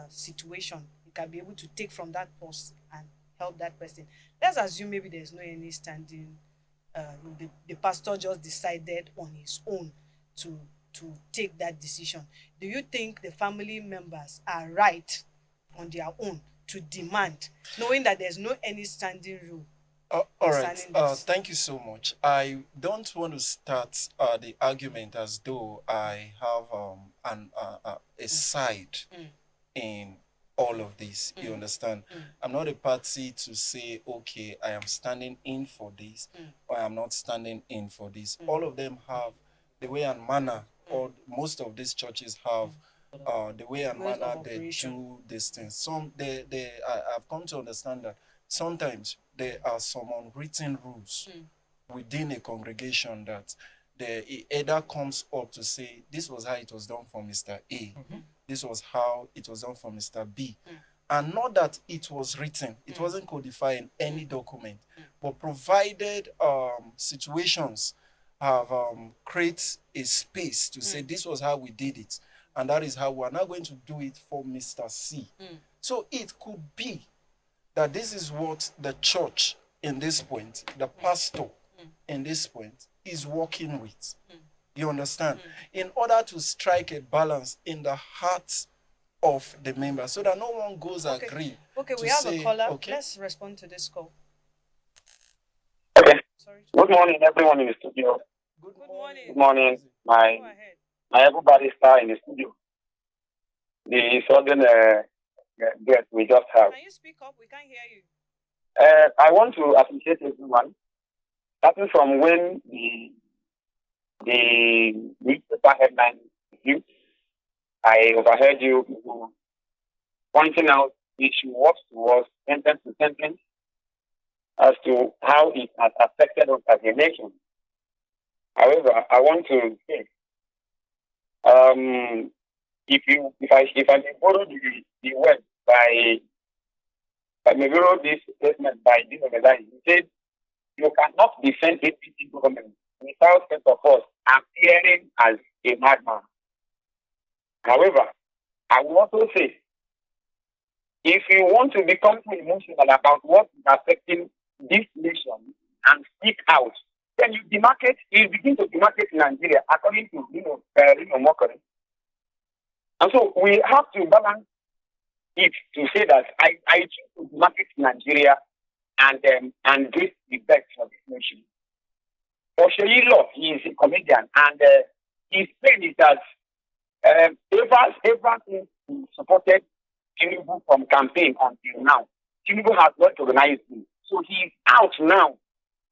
situation. You can be able to take from that post and help that person. Let's assume maybe there's no any standing rule. The pastor just decided on his own to take that decision. Do you think the family members are right on their own to demand, knowing that there's no any standing rule? All right. Thank you so much. I don't want to start the argument as though I have a side in all of this. You understand? I'm not a party to say, okay, I am standing in for this, or I am not standing in for this. All of them have the way and manner, or most of these churches have the way and manner they do these things. I've come to understand that sometimes there are some unwritten rules within a congregation that it either comes up to say, this was how it was done for Mr. A, this was how it was done for Mr. B. And not that it was written, it wasn't codified in any document, but provided situations have created a space to say this was how we did it, and that is how we're now going to do it for Mr. C. So it could be that this is what the church in this point, the pastor in this point, is working with. You understand? In order to strike a balance in the hearts of the members so that no one goes agree. Okay, we have a caller. Okay. Let's respond to this call. Okay. Good morning, everyone in the studio. Good morning. Good morning, my everybody star in the studio. The southern guest we just have. Can you speak up? We can't hear you. I want to appreciate everyone, starting from when the newspaper headline review. I overheard you people pointing out issue works towards sentence to sentence as to how it has affected us as a nation. However, I want to say, if I may borrow the word I may borrow this statement by this organization, he said, you cannot defend APC government without first of all appearing as a madman. However, I will also say, if you want to become too emotional about what is affecting this nation and speak out, then you begin to demarcate Nigeria according to Mokore. And so we have to balance it to say that I choose to demarcate Nigeria and give the best for this nation. For Sheilo, he is a comedian, and his pain is that ever since he supported Tinubu from campaign until now, Tinubu has not organized him. So he is out now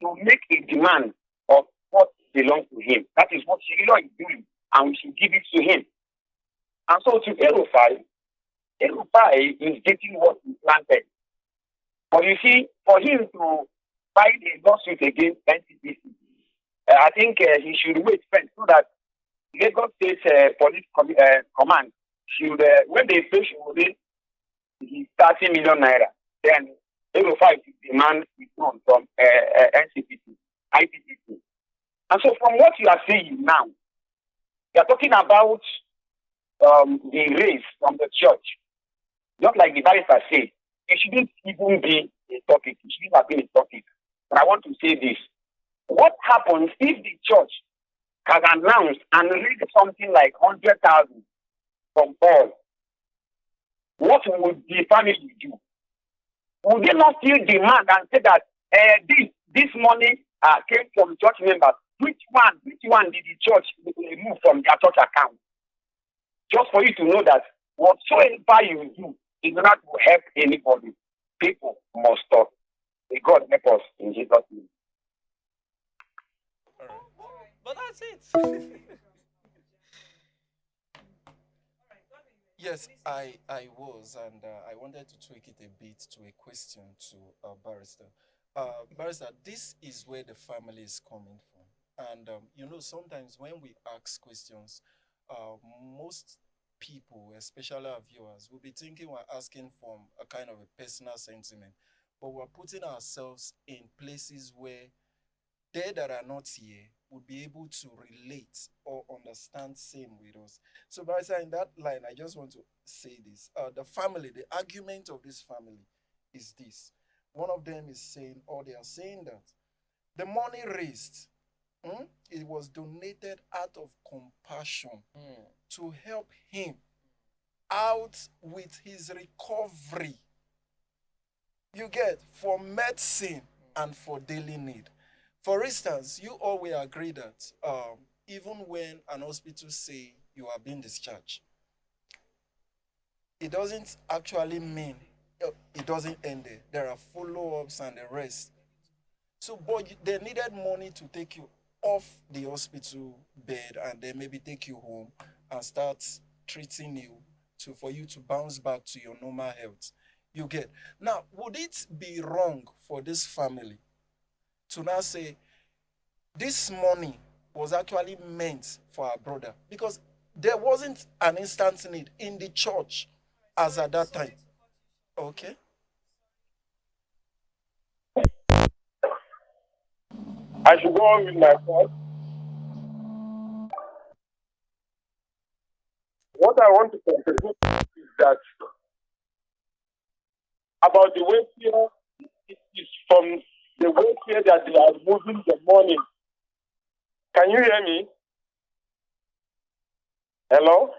to make a demand of what belongs to him. That is what Sheilo is doing, and we should give it to him. And so to Erufai is getting what he planted. But you see, for him to file a lawsuit against NCPC, I think he should wait first so that Lagos State Police Command should, when they say she will be 30 million naira, then Erufai should demand withdrawn from NCPC, IPPC. And so from what you are saying now, you are talking about the race from the church. Not like the barrister said, it shouldn't even be a topic. It shouldn't have been a topic. But I want to say this. What happens if the church has announced and raised something like 100,000 from Paul? What would the family do? Would they not still demand and say that this money came from church members? Which one did the church remove from their church account? Just for you to know that whatsoever you do is not to help anybody. People must stop. May God help us in Jesus' name. But that's it. Yes, I was, and I wanted to tweak it a bit to a question to Barrister. Barrister, this is where the family is coming from. And, sometimes when we ask questions, most people, especially our viewers, will be thinking we're asking from a kind of a personal sentiment, but we're putting ourselves in places where they that are not here would be able to relate or understand same with us. So, Barrister, in that line, I just want to say this. The family, the argument of this family is this. One of them is saying, or they are saying that the money raised, it was donated out of compassion to help him out with his recovery. You get, for medicine and for daily need. For instance, you all will agree that even when an hospital say you are being discharged, it doesn't actually mean it doesn't end there. There are follow-ups and the rest. So, but they needed money to take you off the hospital bed and then maybe take you home and start treating you for you to bounce back to your normal health. You get. Now, would it be wrong for this family to now say this money was actually meant for our brother? Because there wasn't an instant need in the church as at that time. Okay. I should go on with my thoughts. what I want to contribute is that about the welfare, it is from the welfare that they are moving the money. Can you hear me? Hello?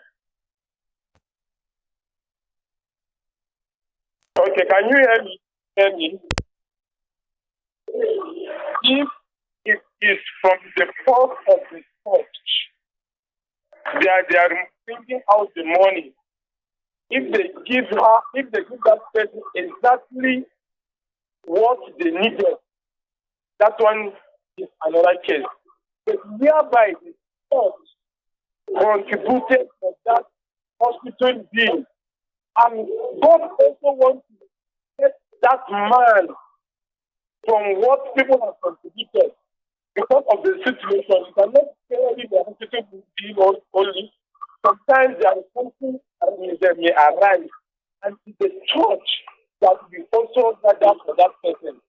Okay, can you hear me? Hear me? If it is from the force of the church, they are bringing out the money. If they give that person exactly what they needed, that one is another case. But whereby the church contributed for that hospital bill, and God also wants to get that man from what people have contributed because of the situation. You cannot carry the hospital bill only. Sometimes there is something that may arise, and it's the church that will also gather for that person.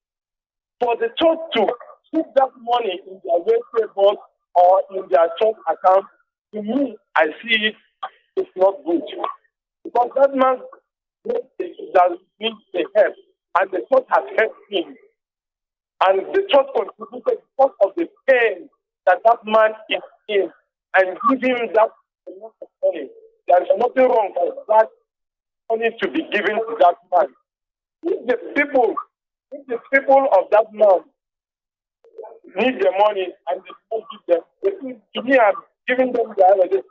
For the church to keep that money in their welfare board or in their church account, to me, I see it's not good. Because that man does need the help, and the church has helped him. And the church contributed because of the pain that that man is in, and give him that amount of money. There is nothing wrong with that money to be given to that man. If the people of that man need the money and they don't give them, to me, I'm giving them the other.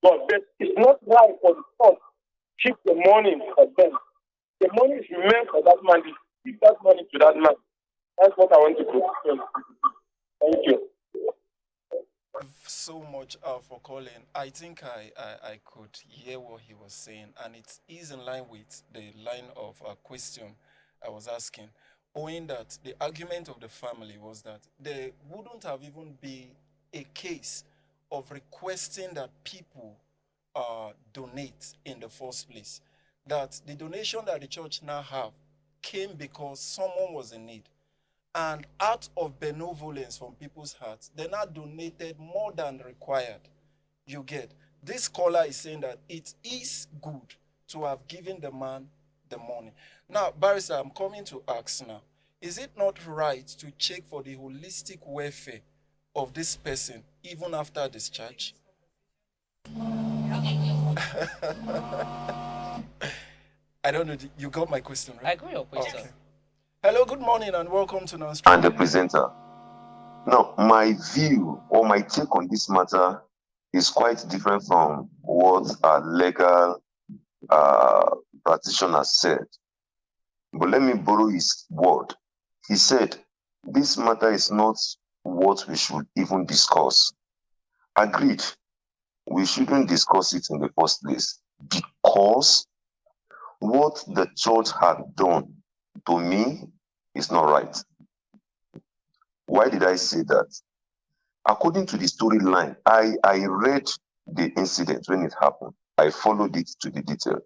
But it's not right for the church to keep the money for them. The money is meant for that man. Give that money to that man. That's what I want to do. Thank you so much for calling. I think I could hear what he was saying, and it is in line with the line of question I was asking, owing that the argument of the family was that there wouldn't have even been a case of requesting that people donate in the first place. That the donation that the church now have came because someone was in need. And out of benevolence from people's hearts, they now donated more than required. You get. This caller is saying that it is good to have given the man the money. Now, Barrister, I'm coming to ask now, is it not right to check for the holistic welfare of this person even after discharge? I don't know. You got my question, right? I agree with your question. Okay. Hello, good morning, and welcome to Non And the presenter. Now, my view or my take on this matter is quite different from what a legal practitioner said. But let me borrow his word. He said, this matter is not what we should even discuss. Agreed. We shouldn't discuss it in the first place because what the church had done to me is not right. Why did I say that? According to the storyline, I read the incident when it happened. I followed it to the detail.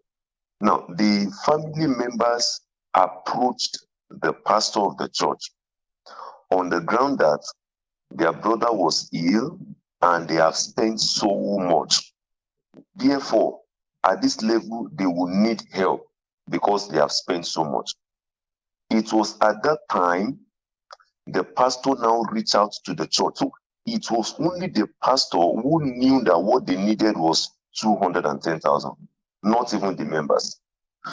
Now, the family members approached the pastor of the church on the ground that their brother was ill and they have spent so much. Therefore, at this level, they will need help because they have spent so much. It was at that time the pastor now reached out to the church. So it was only the pastor who knew that what they needed was 210,000, not even the members.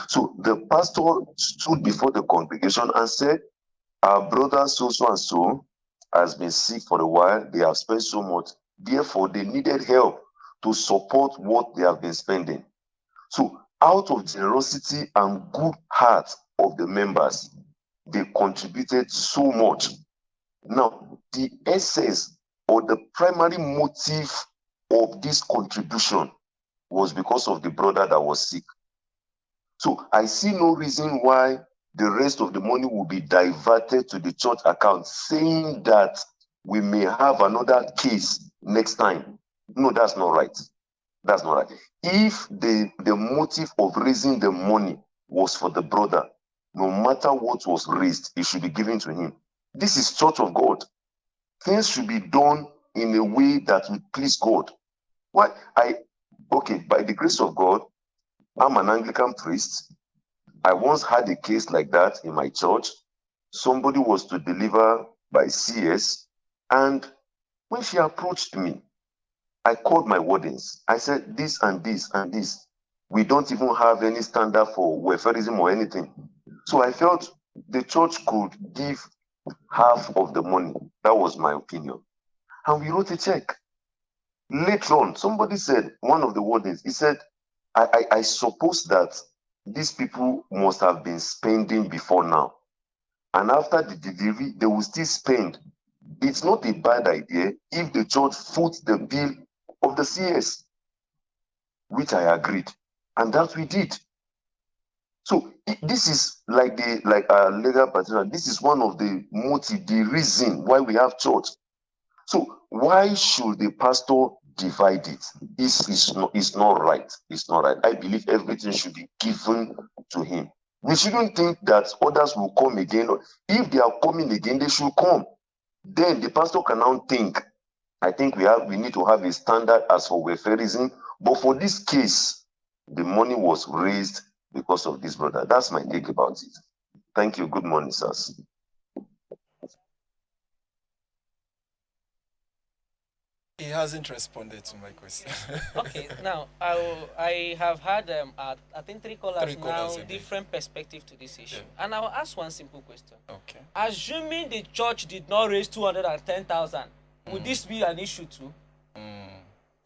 So the pastor stood before the congregation and said, our brother so and so has been sick for a while. They have spent so much. Therefore, they needed help to support what they have been spending. So out of generosity and good heart of the members, they contributed so much. Now, the essence or the primary motive of this contribution was because of the brother that was sick. So I see no reason why the rest of the money will be diverted to the church account, saying that we may have another case next time. No, that's not right. That's not right. If the motive of raising the money was for the brother, no matter what was raised, it should be given to him. This is Church of God. Things should be done in a way that will please God. Why Okay, by the grace of God, I'm an Anglican priest. I once had a case like that in my church. Somebody was to deliver by CS, and when she approached me, I called my wardens. I said, this and this and this. We don't even have any standard for welfareism or anything. So I felt the church could give half of the money. That was my opinion. And we wrote a check. Later on, somebody said, one of the wardens, he said, I suppose that these people must have been spending before now. And after the delivery, they will still spend. It's not a bad idea if the church foots the bill of the CS, which I agreed. And that we did. So this is like our legal partition. This is one of the motive, the reason why we have church. So why should the pastor divide it? It's not right. It's not right. I believe everything should be given to him. We shouldn't think that others will come again. If they are coming again, they should come. Then the pastor can now think. I think we need to have a standard as for welfareism. But for this case, the money was raised because of this brother. That's my take about it. Thank you. Good morning, sirs. He hasn't responded to my question. Okay, now I have had I think three callers Three callers now, indeed. different perspective to this issue, Yeah. and I'll ask one simple question. Okay. Assuming the church did not raise 210,000, would this be an issue too?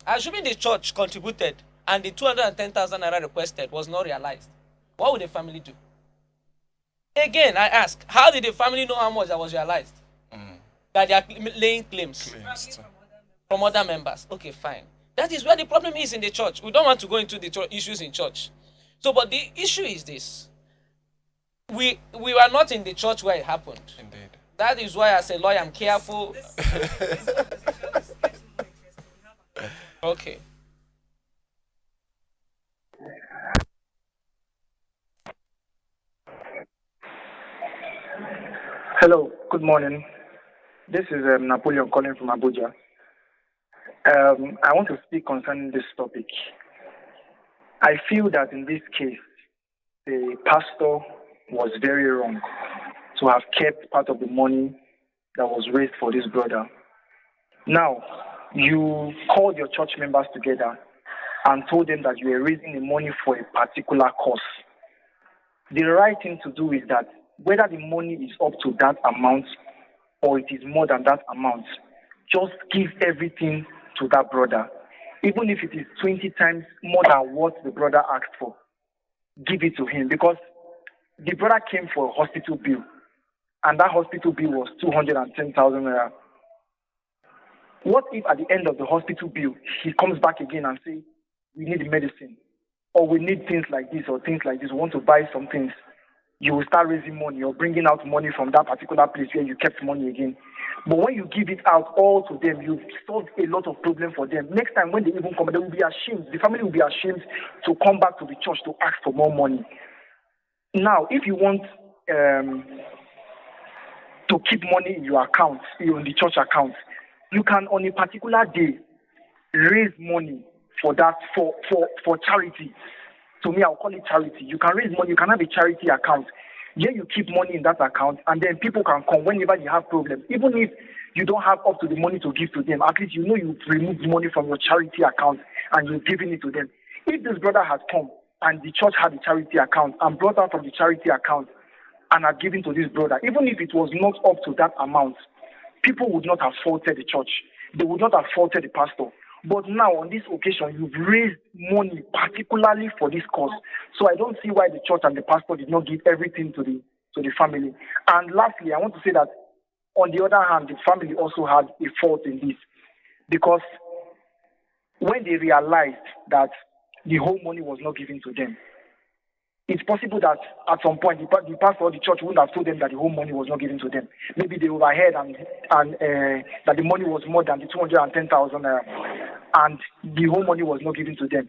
Assuming the church contributed and the 210,000 naira requested was not realized, what would the family do? Again, I ask, how did the family know how much that was realized? That they are laying claims Claims to- from other members. Okay, fine. That is where the problem is in the church. We don't want to go into the issues in church. So, but the issue is this. We were not in the church where it happened. Indeed. That is why as a lawyer I'm careful. Okay. Hello, good morning. This is Napoleon calling from Abuja. I want to speak concerning this topic. I feel that in this case, the pastor was very wrong to have kept part of the money that was raised for this brother. Now, you called your church members together and told them that you were raising the money for a particular cause. The right thing to do is that whether the money is up to that amount or it is more than that amount, just give everything to that brother. Even if it is 20 times more than what the brother asked for, give it to him, because the brother came for a hospital bill and that hospital bill was 210,000 naira. What if at the end of the hospital bill, he comes back again and says, we need medicine, or we need things like this, or things like this, we want to buy some things? You will start raising money or bringing out money from that particular place where you kept money again. But when you give it out all to them, you've solved a lot of problems for them. Next time when they even come, they will be ashamed. The family will be ashamed to come back to the church to ask for more money. Now, if you want to keep money in your account, in the church account, you can on a particular day raise money for that, for charity. To me, I'll call it charity. You can raise money, you can have a charity account. Here you keep money in that account, and then people can come whenever you have problems. Even if you don't have up to the money to give to them, at least you know you've removed money from your charity account and you've given it to them. If this brother had come and the church had a charity account and brought out from the charity account and had given to this brother, even if it was not up to that amount, people would not have faulted the church. They would not have faulted the pastor. But now, on this occasion, you've raised money particularly for this cause. So I don't see why the church and the pastor did not give everything to the family. And lastly, I want to say that, on the other hand, the family also had a fault in this. Because when they realized that the whole money was not given to them, it's possible that at some point the pastor or the church wouldn't have told them that the whole money was not given to them. Maybe they overheard and that the money was more than the 210,000 and the whole money was not given to them.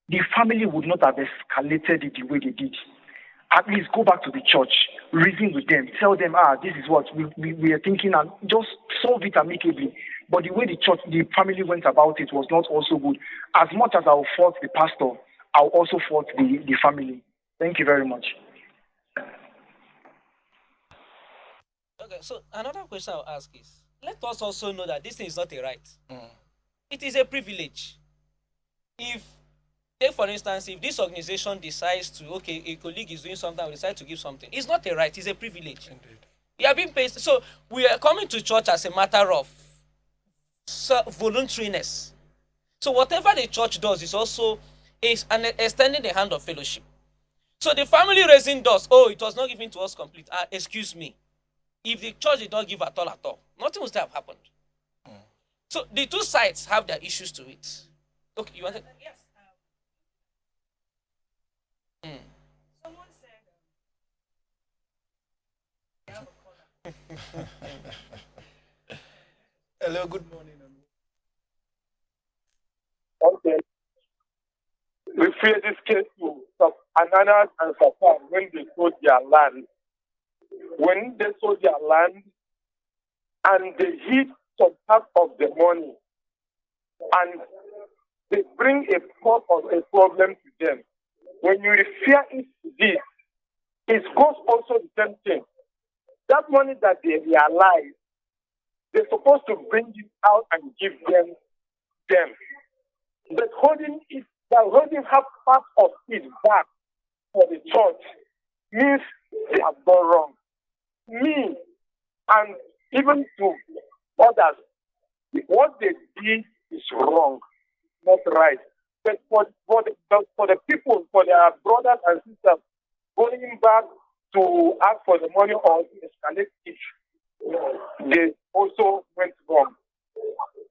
The family would not have escalated it the way they did. At least go back to the church, reason with them, tell them, this is what we are thinking, and just solve it amicably. But the way the family went about it was not also good. As much as I'll fault the pastor, I'll also fault the family. Thank you very much. Okay, so another question I'll ask is, let us also know that this thing is not a right. Mm. It is a privilege. If, take for instance, if this organization decides to, okay, a colleague is doing something, we decide to give something, it's not a right, it's a privilege. Indeed. You are being paid. So we are coming to church as a matter of voluntariness. So whatever the church does is also extending the hand of fellowship. So the family raising does, oh, it was not given to us complete. Excuse me. If the church did not give at all, nothing would have happened. So the two sides have their issues to it. Okay, you want to? Yes. Someone said they have a caller. Hello, good morning. Okay. We fear this case to Ananas and Satan when they sold their land. When they sold their land and they hid some part of the money and they bring a cause of a problem to them. When you refer it to this, it goes also the same thing. That money that they realize, they're supposed to bring it out and give them. But holding half part of it back for the church means they have gone wrong. Me and even to others, what they did is wrong, not right. But for the people, for their brothers and sisters, going back to ask for the money or to escalate it, they also went wrong.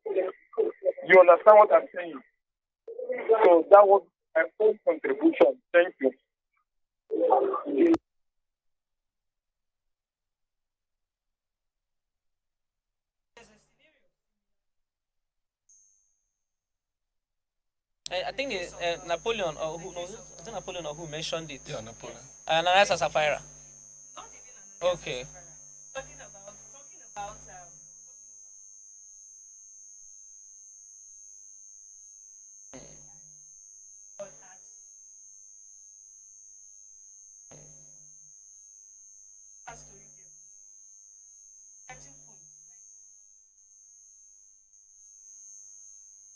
You understand what I'm saying? So that was my own contribution. Thank you. I think Napoleon or who? No, I think Napoleon or who mentioned it. Yeah, Napoleon. Ananias and Sapphira. Not even Okay. talking about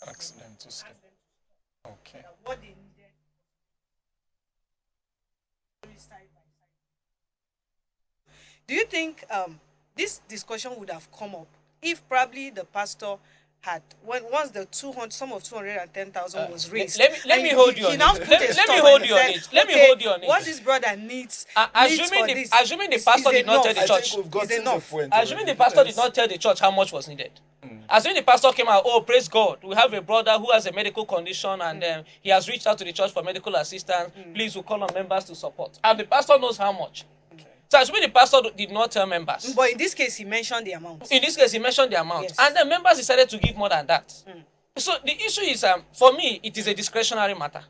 Accident to stop. Okay. what they needed side by side. Do you think this discussion would have come up if probably the pastor had once the 200 sum of 210,000 was raised? Let me hold you on it. Let me hold you on it. Let me hold you on it. What this brother needs Assuming for the this assuming the is pastor did not tell enough. the I church. think we've got Is to the enough. point. Assuming the already. pastor did Let's- not tell the church how much was needed. Assuming the pastor came out, oh, praise God, we have a brother who has a medical condition and he has reached out to the church for medical assistance. Please, we'll call on members to support. And the pastor knows how much. So assuming the pastor did not tell members. But in this case, he mentioned the amount. In this case, he mentioned the amount. Yes. And the members decided to give more than that. So the issue is, for me, it is a discretionary matter.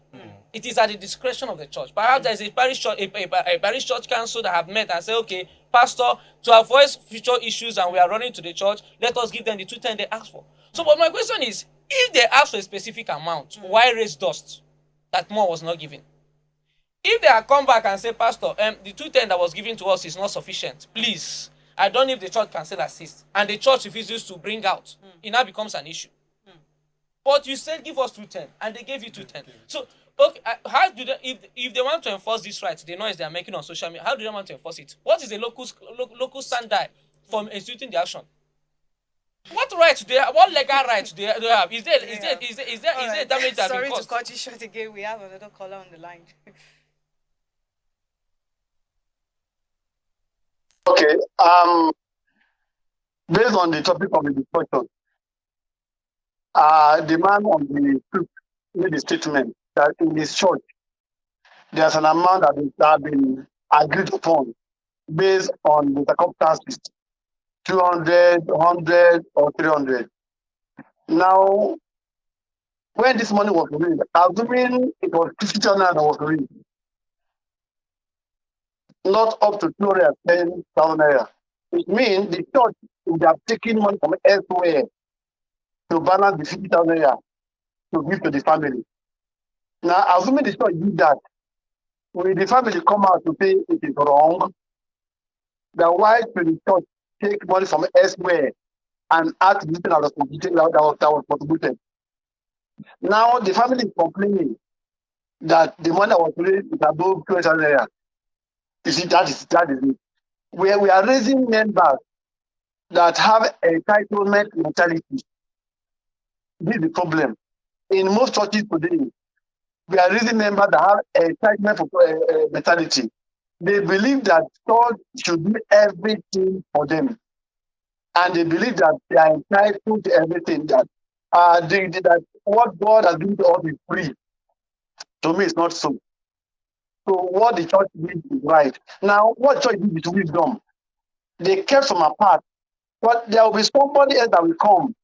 It is at the discretion of the church. Perhaps there is a parish church, a parish church council that have met and say, okay, pastor, to avoid future issues and we are running to the church, let us give them the 210 they asked for. So, but my question is, if they ask for a specific amount, why raise dust that more was not given? If they have come back and say, pastor, the 210 that was given to us is not sufficient, please, I don't know if the church can still assist, and the church refuses to bring out, it now becomes an issue. But you said give us 210, and they gave you 210. So, okay, how do they, if they want to enforce this right, the noise they are making on social media, how do they want to enforce it? What is the local standard for instituting the action? What right do they have? What legal right do they have? Is there damage that Sorry been to caused? cut you short again. We have another caller on the line. Okay. Based on the topic of the discussion, the man on the street made a statement that in his church there's an amount that has been agreed upon based on the circumstances, 200, 100, or 300. Now, when this money was raised, assuming it was 50,000 that was raised, not up to 210,000 naira. It means the church would have taken money from elsewhere to balance the 50,000 naira to give to the family. Now, assuming the church did that, will the family come out to say it is wrong? That why should the church take money from elsewhere and add to this thing that was contributed? Now the family is complaining that the money that was raised is above 20,000 naira. You see, that is it. We are raising members that have entitlement mentality. This is the problem. In most churches today, we are raising members that have entitlement mentality. They believe that God should do everything for them, and they believe that they are entitled to everything. That what God has given to us is free. To me, it's not so. So what the church did is right. Now, what church did is wisdom. They kept some apart, but there will be somebody else that will come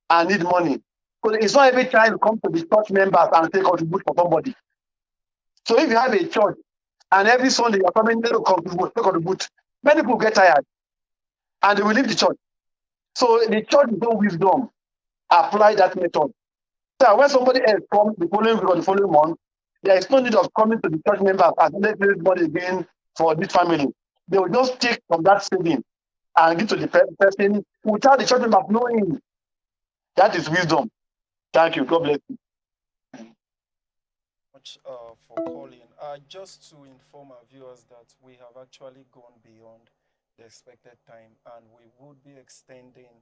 and need money. Because it's not every time you come to the church members and say contribute for somebody. So if you have a church and every Sunday you're coming to contribute, many people get tired and they will leave the church. So the church is no wisdom. Apply that method. So when somebody else comes the following week or the following month, there is no need of coming to the church members and let's raise money again for this family. They will just take from that saving and give to the person without the church members knowing. That is wisdom. Thank you. God bless you. Much for calling. Just to inform our viewers that we have actually gone beyond the expected time, and we would be extending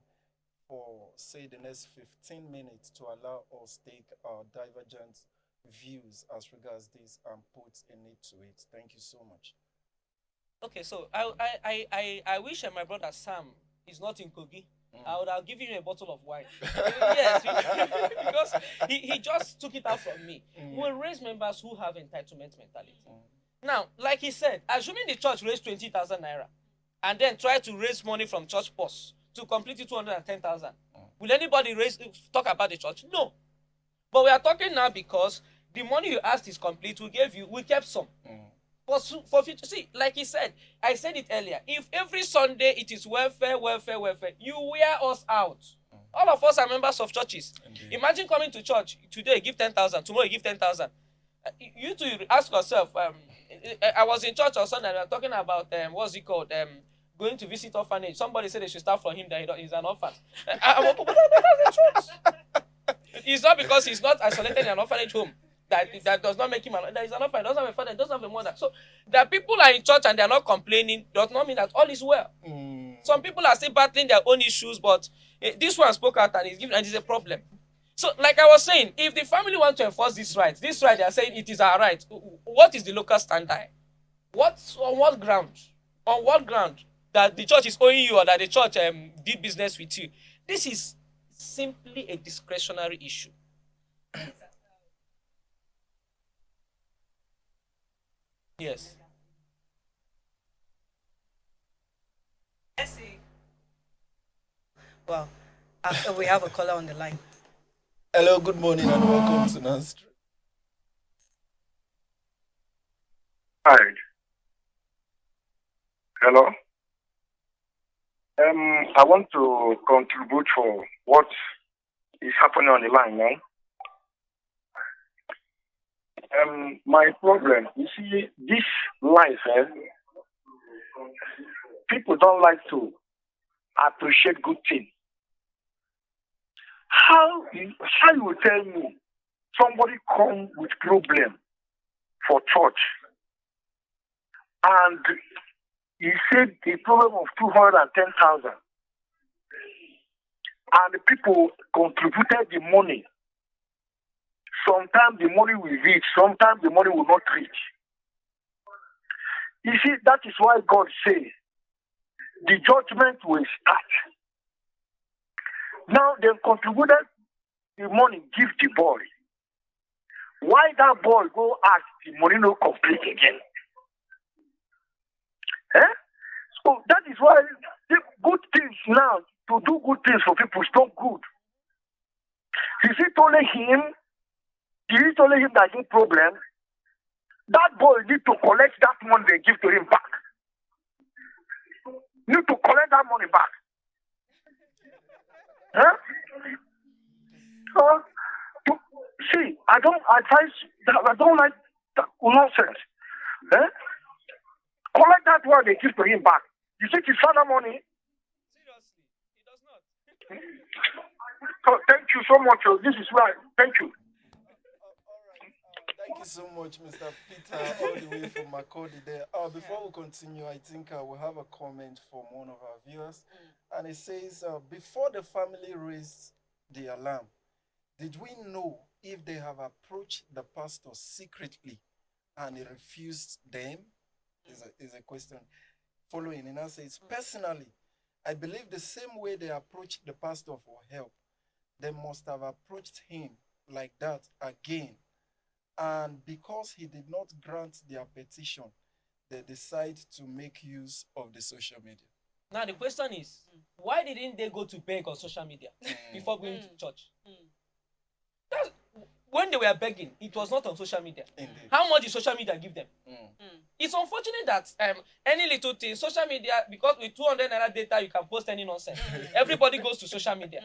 for say the next 15 minutes to allow us take divergent views as regards this and put a need to it. Thank you so much. Okay, so I wish my brother Sam is not in Kogi. I would have given him a bottle of wine. Yes, because he just took it out from me. We raise members who have entitlement mentality. Now, like he said, assuming the church raised 20,000 naira and then try to raise money from church purse to complete it 210,000, will anybody talk about the church? No. But we are talking now because the money you asked is complete. We kept some. For future, see, like he said, I said it earlier. If every Sunday it is welfare, you wear us out. All of us are members of churches. Indeed. Imagine coming to church today, give 10,000. Tomorrow, you give 10,000. You two ask yourself. I was in church on Sunday. We were talking about what's it called? Going to visit orphanage. Somebody said they should start from him that he's an orphan. That's the truth. It's not because he's not isolated in an orphanage home. That does not make him there is an orphan, doesn't have a father, doesn't have a mother. So that people are in church and they are not complaining does not mean that all is well. Some people are still battling their own issues, but this one spoke out and it's a problem. So, like I was saying, if the family want to enforce this right, they are saying it is our right. What is the local standard? On what ground? On what ground that the church is owing you or that the church did business with you? This is simply a discretionary issue. Yes. Let's see. Well, we have a caller on the line. Hello, good morning, and welcome to Nastri. Hi. Hello. I want to contribute for what is happening on the line now. My problem, you see, this life, people don't like to appreciate good things. How you will tell me somebody come with problem for church and he said the problem of 210,000 and the people contributed the money. Sometimes the money will reach, sometimes the money will not reach. You see, that is why God says the judgment will start. Now they contributed the money, give the boy. Why that boy go ask the money no complete again? So that is why the good things now, to do good things for people is not good. Is it only him that has problem? That boy need to collect that money they give to him back. Need to collect that money back. Uh, see, I don't advise that. I don't like that nonsense. Eh? Collect that one they give to him back. You think it's father money? Seriously, he does not. So thank you so much. This is why. Thank you. All right. Thank you so much, Mr. Peter, all the way from Makodi there. Before we continue, I think we have a comment from one of our viewers. And it says, before the family raised the alarm, did we know if they have approached the pastor secretly and he refused them? Is a question following. And I says, personally, I believe the same way they approached the pastor for help, they must have approached him like that again. And because he did not grant their petition, they decide to make use of the social media. Now the question is, why didn't they go to beg on social media before going to church? That's, when they were begging, it was not on social media. Indeed. How much did social media give them? It's unfortunate that any little thing, social media, because with 200 naira data, you can post any nonsense. Everybody goes to social media.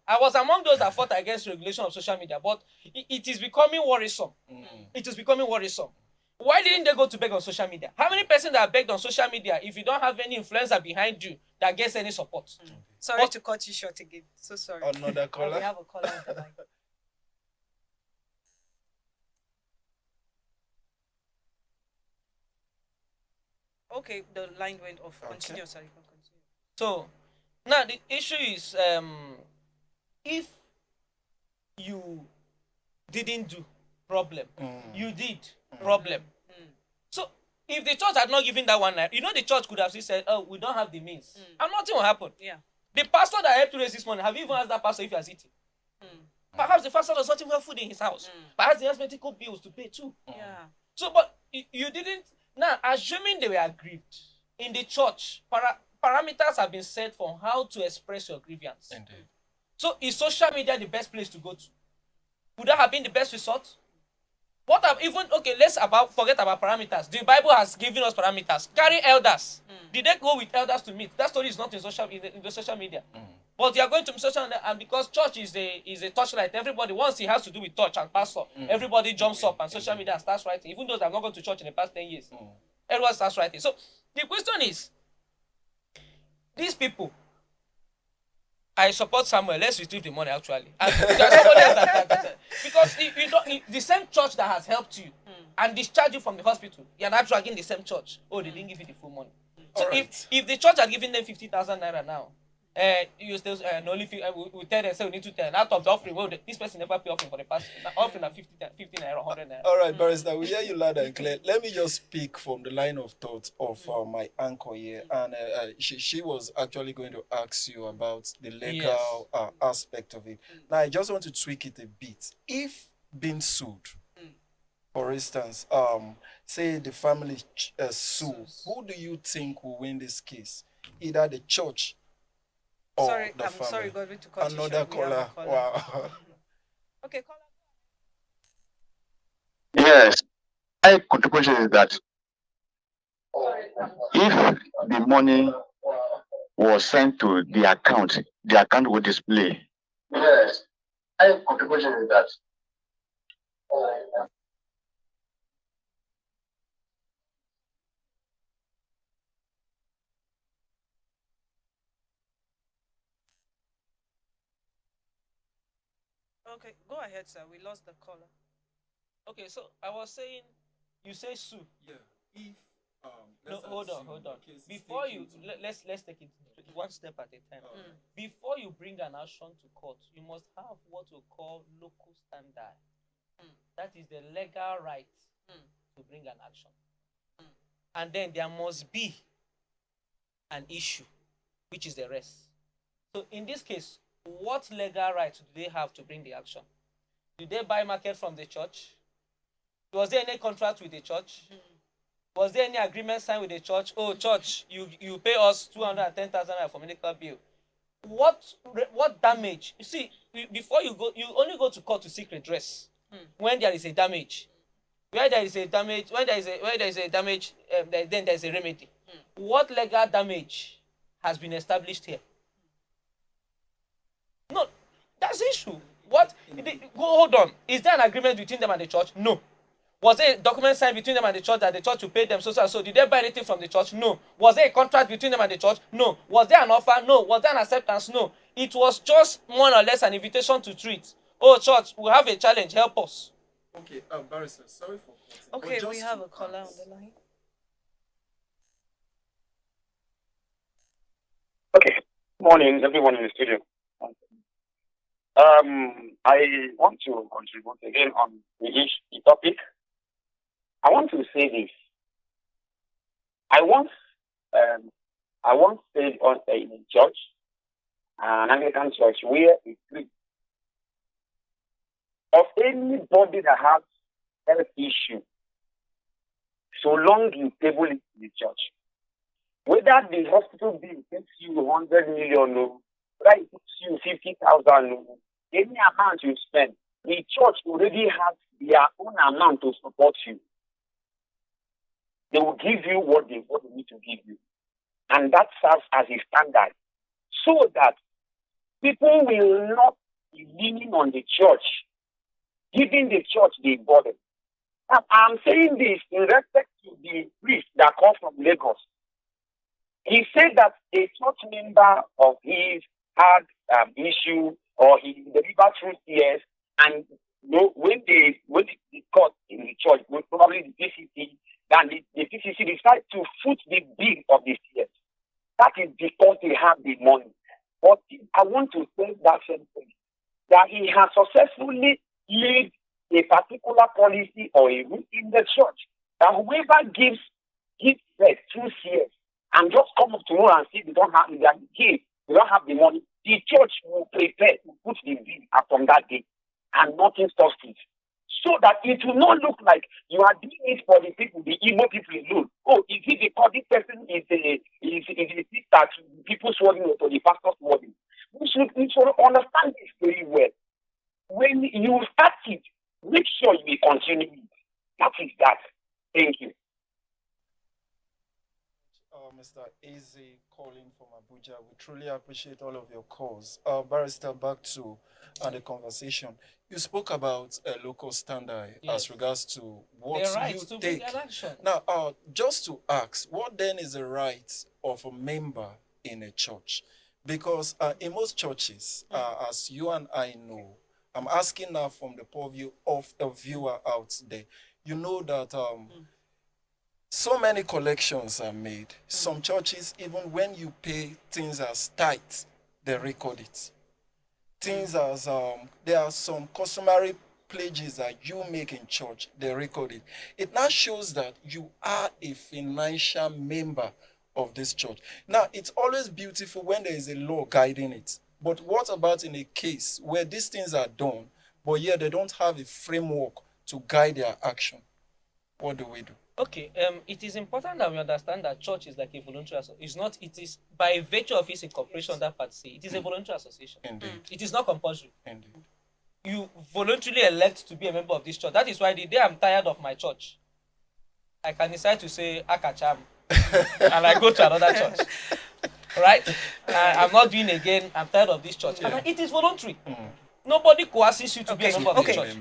I was among those that fought against regulation of social media, but it is becoming worrisome. It is becoming worrisome. Why didn't they go to beg on social media? How many persons that begged on social media if you don't have any influencer behind you that gets any support? Sorry to cut you short again. So sorry. Another caller. We have a caller on the line. Okay, the line went off. Continue, sorry, you can continue. So now the issue is if you didn't do problem, you did problem. So if the church had not given that one night, the church could have still said, oh, we don't have the means. And nothing will happen. Yeah. The pastor that helped you raise this money, have you even asked that pastor if he has eaten? Perhaps the pastor does not even have food in his house. Perhaps he has medical bills to pay too. Yeah. So, but you didn't. Now, assuming they were aggrieved, in the church, parameters have been set for how to express your grievance. Indeed. So, is social media the best place to go to? Would that have been the best resort? What have let's forget about parameters. The Bible has given us parameters. Carry elders. Did they go with elders to meet? That story is not in the social media. But you are going to social media, and because church is a torchlight, everybody, once it has to do with touch and pastor, everybody jumps up and social media starts writing. Even those that have not gone to church in the past 10 years, everyone starts writing. So the question is, these people, I support Samuel. Let's retrieve the money actually. And there's somebody else that because you don't, the same church that has helped you and discharged you from the hospital, you're not dragging the same church. Oh, they didn't give you the full money. So if the church had given them 50,000 naira now, you still only we tell them say we need to tell out of the offering. Well, this person never pay offering for the past offering at 50 naira, 100 naira. All right, Barrister, we hear you loud and clear. Let me just speak from the line of thought of my anchor here, and she was actually going to ask you about the legal aspect of it. Now, I just want to tweak it a bit. If being sued, for instance, say the family sue, who do you think will win this case? Either the church. Sorry, I'm sorry, Godwin, to cut another you caller. Wow. Okay, caller. Yes, my contribution is that if the money was sent to the account will display. Yes, my contribution is that. Okay, go ahead, sir. We lost the caller. Okay, so I was saying, you say sue. Yeah. If No, hold on. Before you let's take it one step at a time. Before you bring an action to court, you must have what we call local standard. That is the legal right to bring an action. And then there must be an issue, which is the rest. So in this case, what legal right do they have to bring the action? Did they buy market from the church? Was there any contract with the church? Was there any agreement signed with the church? Oh, church, you pay us 210,000 for medical bill. What damage? You see, before you go, you only go to court to seek redress when there is a damage. When there is a damage, then there is a remedy. What legal damage has been established here? No, that's the issue. What? Hold on. Is there an agreement between them and the church? No. Was there a document signed between them and the church that the church will pay them so and so? Did they buy anything from the church? No. Was there a contract between them and the church? No. Was there an offer? No. Was there an acceptance? No. It was just more or less an invitation to treat. Oh, church, we have a challenge. Help us. Okay, Barrister, sorry for cutting. Okay, but we just have to a caller on ask- the line. Okay. Morning, everyone in the studio. I want to contribute again on the topic. I want to say this. I once stayed in a church, an Anglican church, where it preached of anybody that has health issue, so long you table it in the church. Whether the hospital bill takes you 100 million, whether it takes you 50,000, any amount you spend, the church already has their own amount to support you. They will give you what they need to give you. And that serves as a standard. So that people will not be leaning on the church, giving the church the burden. Now, I'm saying this in respect to the priest that comes from Lagos. He said that a church member of his had issue, or he delivered through tears, and when the court in the church, probably the PCC, then the PCC decided to foot the bill of the tears. That is because they have the money. But I want to say that same thing, that he has successfully laid a particular policy or a rule in the church that whoever gives bread through tears and just come up tomorrow and say they don't have the money, the church will prepare to put the bill up from that day, and nothing stops it. So that it will not look like you are doing it for the people, the Igbo people alone. Oh, is it because this person is a sister to people's wedding or to the pastor's wedding? We should understand this very well. When you start it, make sure you continue it. That is that. Thank you. Mr. Eze calling from Abuja. We truly appreciate all of your calls. Barrister, back to the conversation. You spoke about a local standard as regards to what Their right you to take. bring an action. Now, just to ask, what then is the right of a member in a church? Because in most churches, as you and I know, I'm asking now from the point of view of a viewer out there, you know that so many collections are made. Some churches, even when you pay things as tight, they record it. Things as there are some customary pledges that you make in church, they record it. It now shows that you are a financial member of this church. Now, it's always beautiful when there is a law guiding it. But what about in a case where these things are done, but yet they don't have a framework to guide their action? What do we do? Okay, it is important that we understand that church is like a voluntary association. It is by virtue of its incorporation that part C, it is a voluntary association. Indeed. It is not compulsory. Indeed. You voluntarily elect to be a member of this church. That is why the day I'm tired of my church, I can decide to say Akacham and I go to another church. Right? I'm not doing again, I'm tired of this church. Yeah. And it is voluntary. Nobody coerces you to be a member of the church.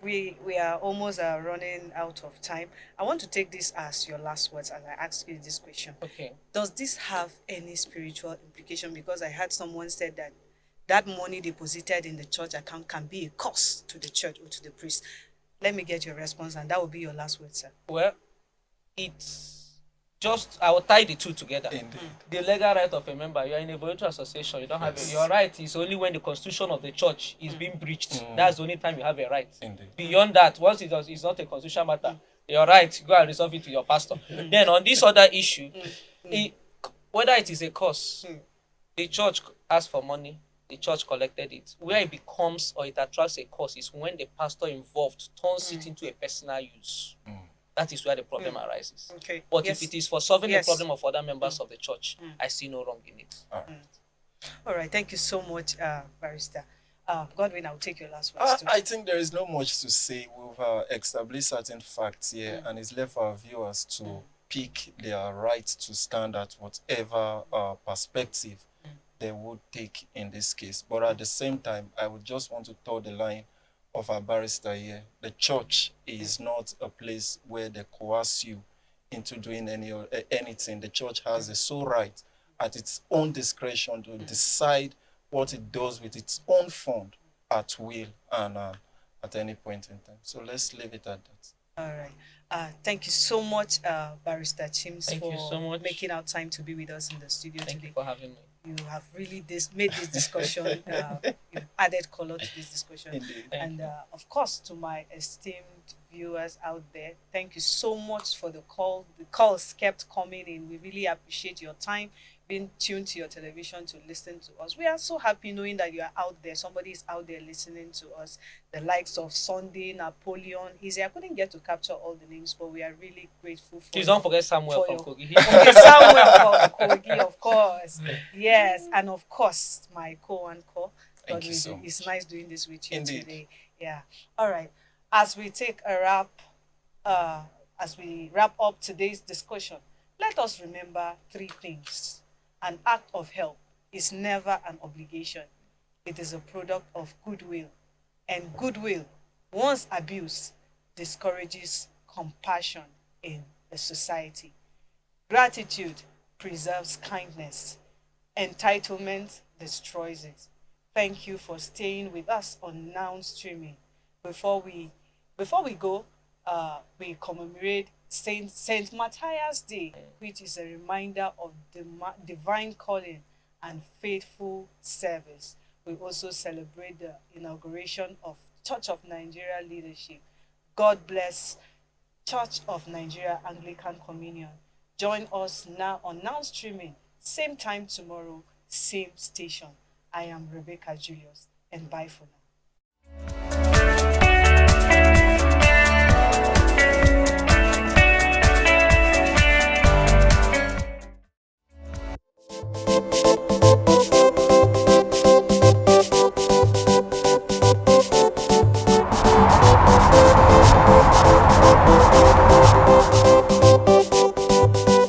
We are almost running out of time. I want to take this as your last words as I ask you this question. Okay. Does this have any spiritual implication? Because I heard someone said that money deposited in the church account can be a cost to the church or to the priest. Let me get your response, and that will be your last word, sir. Well, it's just, I will tie the two together. Indeed. The legal right of a member, you are in a voluntary association, you don't have it. Your right is only when the constitution of the church is being breached. That's the only time you have a right. Indeed. Beyond that, once it's not a constitutional matter, your right, go and resolve it to your pastor. Then on this other issue, whether it is a cause, the church asked for money, the church collected it. Where it becomes or it attracts a cause is when the pastor involved turns it into a personal use. That is where the problem arises. Okay. But if it is for solving the problem of other members of the church, I see no wrong in it. All right. Thank you so much, Barrister. Godwin, I'll take your last words. I think there is no much to say. We've established certain facts here, and it's left for our viewers to pick their right to stand at whatever perspective they would take in this case. But at the same time, I would just want to toe the line of our barrister here. The church is not a place where they coerce you into doing anything. The church has the sole right at its own discretion to decide what it does with its own fund at will and at any point in time. So let's leave it at that. All right. Thank you so much, Barrister Chims, Thank you so for much. making our time to be with us in the studio Thank today. you for having me. You have really made this discussion, you've added color to this discussion. Indeed. And of course, to my esteemed viewers out there, thank you so much for the call. The calls kept coming in. We really appreciate your time being tuned to your television to listen to us. We are so happy knowing that you are out there. Somebody is out there listening to us. The likes of Sunday, Napoleon. I couldn't get to capture all the names, but we are really grateful for. Please don't forget Samuel from Kogi. Okay, Samuel from Kogi, of course. Yes, and of course, my co. Thank you so much. It's nice doing this with you Indeed. today. Yeah. All right. As we take a wrap, as we wrap up today's discussion, let us remember three things. An act of help is never an obligation. It is a product of goodwill. And goodwill, once abused, discourages compassion in the society. Gratitude preserves kindness. Entitlement destroys it. Thank you for staying with us on Now Streaming. Before we go, we commemorate Saint Matthias Day, which is a reminder of divine calling and faithful service. We also celebrate the inauguration of Church of Nigeria leadership. God bless Church of Nigeria Anglican Communion. Join us now on Now Streaming, same time tomorrow, same station. I am Rebecca Julius, and bye for now.